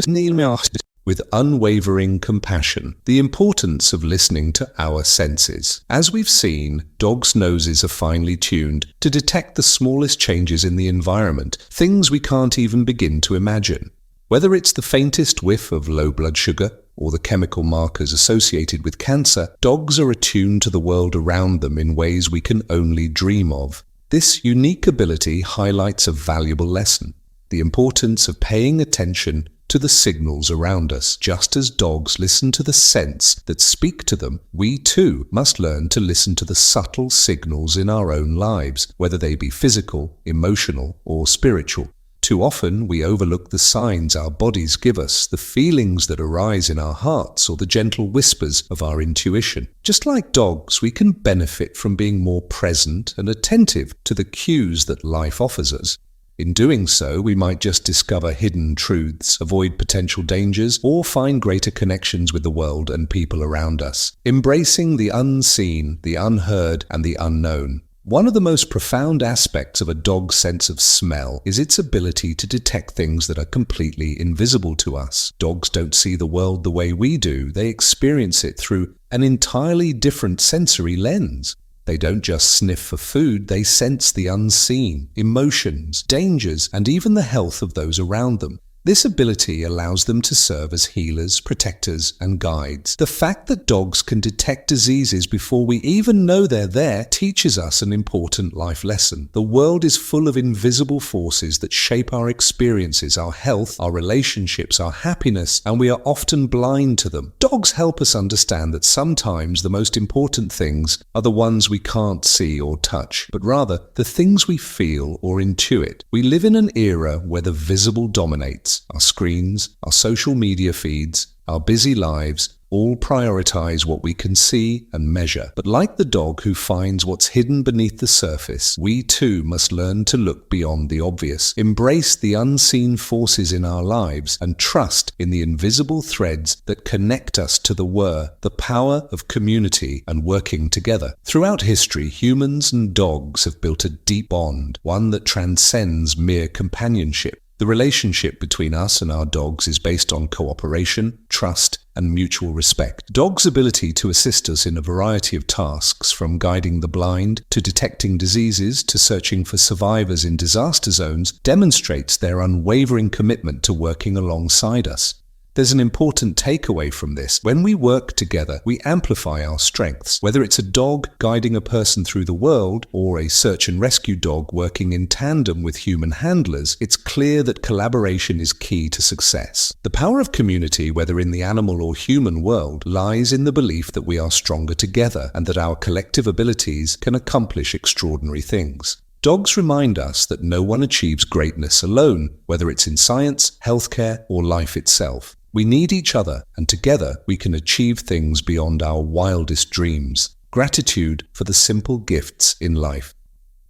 neil mehr with unwavering compassion, the importance of listening to our senses. As we've seen, dogs' noses are finely tuned to detect the smallest changes in the environment, things we can't even begin to imagine. Whether it's the faintest whiff of low blood sugar or the chemical markers associated with cancer, dogs are attuned to the world around them in ways we can only dream of. This unique ability highlights a valuable lesson: the importance of paying attention to the signals around us. Just as dogs listen to the scents that speak to them, we too must learn to listen to the subtle signals in our own lives, whether they be physical, emotional, or spiritual. Too often we overlook the signs our bodies give us, the feelings that arise in our hearts, or the gentle whispers of our intuition. Just like dogs, we can benefit from being more present and attentive to the cues that life offers us. In doing so, we might just discover hidden truths, avoid potential dangers, or find greater connections with the world and people around us. Embracing the unseen, the unheard, and the unknown. One of the most profound aspects of a dog's sense of smell is its ability to detect things that are completely invisible to us. Dogs don't see the world the way we do. They experience it through an entirely different sensory lens. They don't just sniff for food, they sense the unseen, emotions, dangers, and even the health of those around them. This ability allows them to serve as healers, protectors, and guides. The fact that dogs can detect diseases before we even know they're there teaches us an important life lesson. The world is full of invisible forces that shape our experiences, our health, our relationships, our happiness, and we are often blind to them. Dogs help us understand that sometimes the most important things are the ones we can't see or touch, but rather the things we feel or intuit. We live in an era where the visible dominates. Our screens, our social media feeds, our busy lives all prioritize what we can see and measure. But like the dog who finds what's hidden beneath the surface, we too must learn to look beyond the obvious, embrace the unseen forces in our lives, and trust in the invisible threads that connect us to the power of community and working together. Throughout history, humans and dogs have built a deep bond, one that transcends mere companionship. The relationship between us and our dogs is based on cooperation, trust, and mutual respect. Dogs' ability to assist us in a variety of tasks, from guiding the blind to detecting diseases to searching for survivors in disaster zones, demonstrates their unwavering commitment to working alongside us. There's an important takeaway from this. When we work together, we amplify our strengths. Whether it's a dog guiding a person through the world or a search and rescue dog working in tandem with human handlers, it's clear that collaboration is key to success. The power of community, whether in the animal or human world, lies in the belief that we are stronger together and that our collective abilities can accomplish extraordinary things. Dogs remind us that no one achieves greatness alone, whether it's in science, healthcare, or life itself. We need each other, and together we can achieve things beyond our wildest dreams. Gratitude for the simple gifts in life.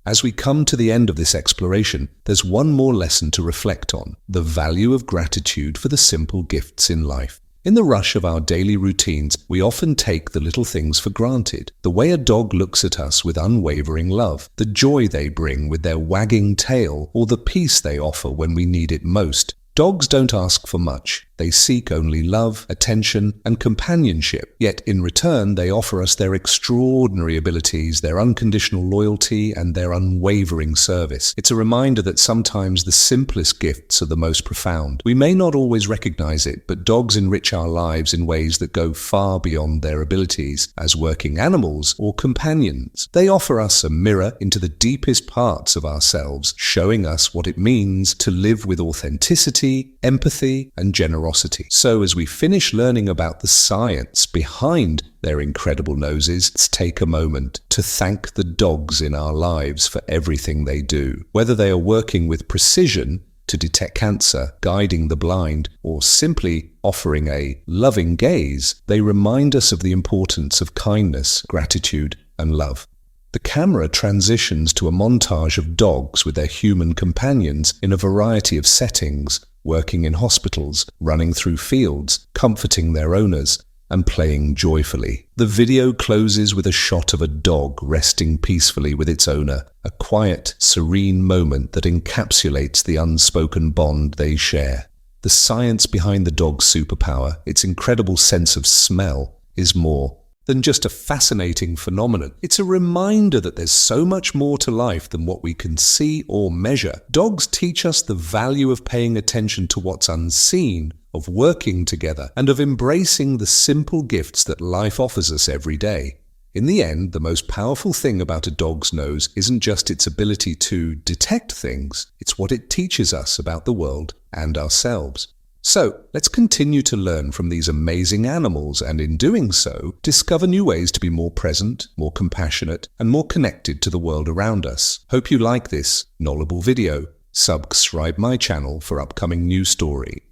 As we come to the end of this exploration, there's one more lesson to reflect on: the value of gratitude for the simple gifts in life. In the rush of our daily routines, we often take the little things for granted. The way a dog looks at us with unwavering love, the joy they bring with their wagging tail, or the peace they offer when we need it most. Dogs don't ask for much. They seek only love, attention, and companionship. Yet in return, they offer us their extraordinary abilities, their unconditional loyalty, and their unwavering service. It's a reminder that sometimes the simplest gifts are the most profound. We may not always recognize it, but dogs enrich our lives in ways that go far beyond their abilities as working animals or companions. They offer us a mirror into the deepest parts of ourselves, showing us what it means to live with authenticity, empathy, and generosity. So as we finish learning about the science behind their incredible noses, let's take a moment to thank the dogs in our lives for everything they do. Whether they are working with precision to detect cancer, guiding the blind, or simply offering a loving gaze, they remind us of the importance of kindness, gratitude, and love. The camera transitions to a montage of dogs with their human companions in a variety of settings, working in hospitals, running through fields, comforting their owners, and playing joyfully. The video closes with a shot of a dog resting peacefully with its owner, a quiet, serene moment that encapsulates the unspoken bond they share. The science behind the dog's superpower, its incredible sense of smell, is more than just a fascinating phenomenon. It's a reminder that there's so much more to life than what we can see or measure. Dogs teach us the value of paying attention to what's unseen, of working together, and of embracing the simple gifts that life offers us every day. In the end, the most powerful thing about a dog's nose isn't just its ability to detect things, it's what it teaches us about the world and ourselves. So, let's continue to learn from these amazing animals and in doing so, discover new ways to be more present, more compassionate, and more connected to the world around us. Hope you like this knowledgeable video. Subscribe my channel for upcoming news story.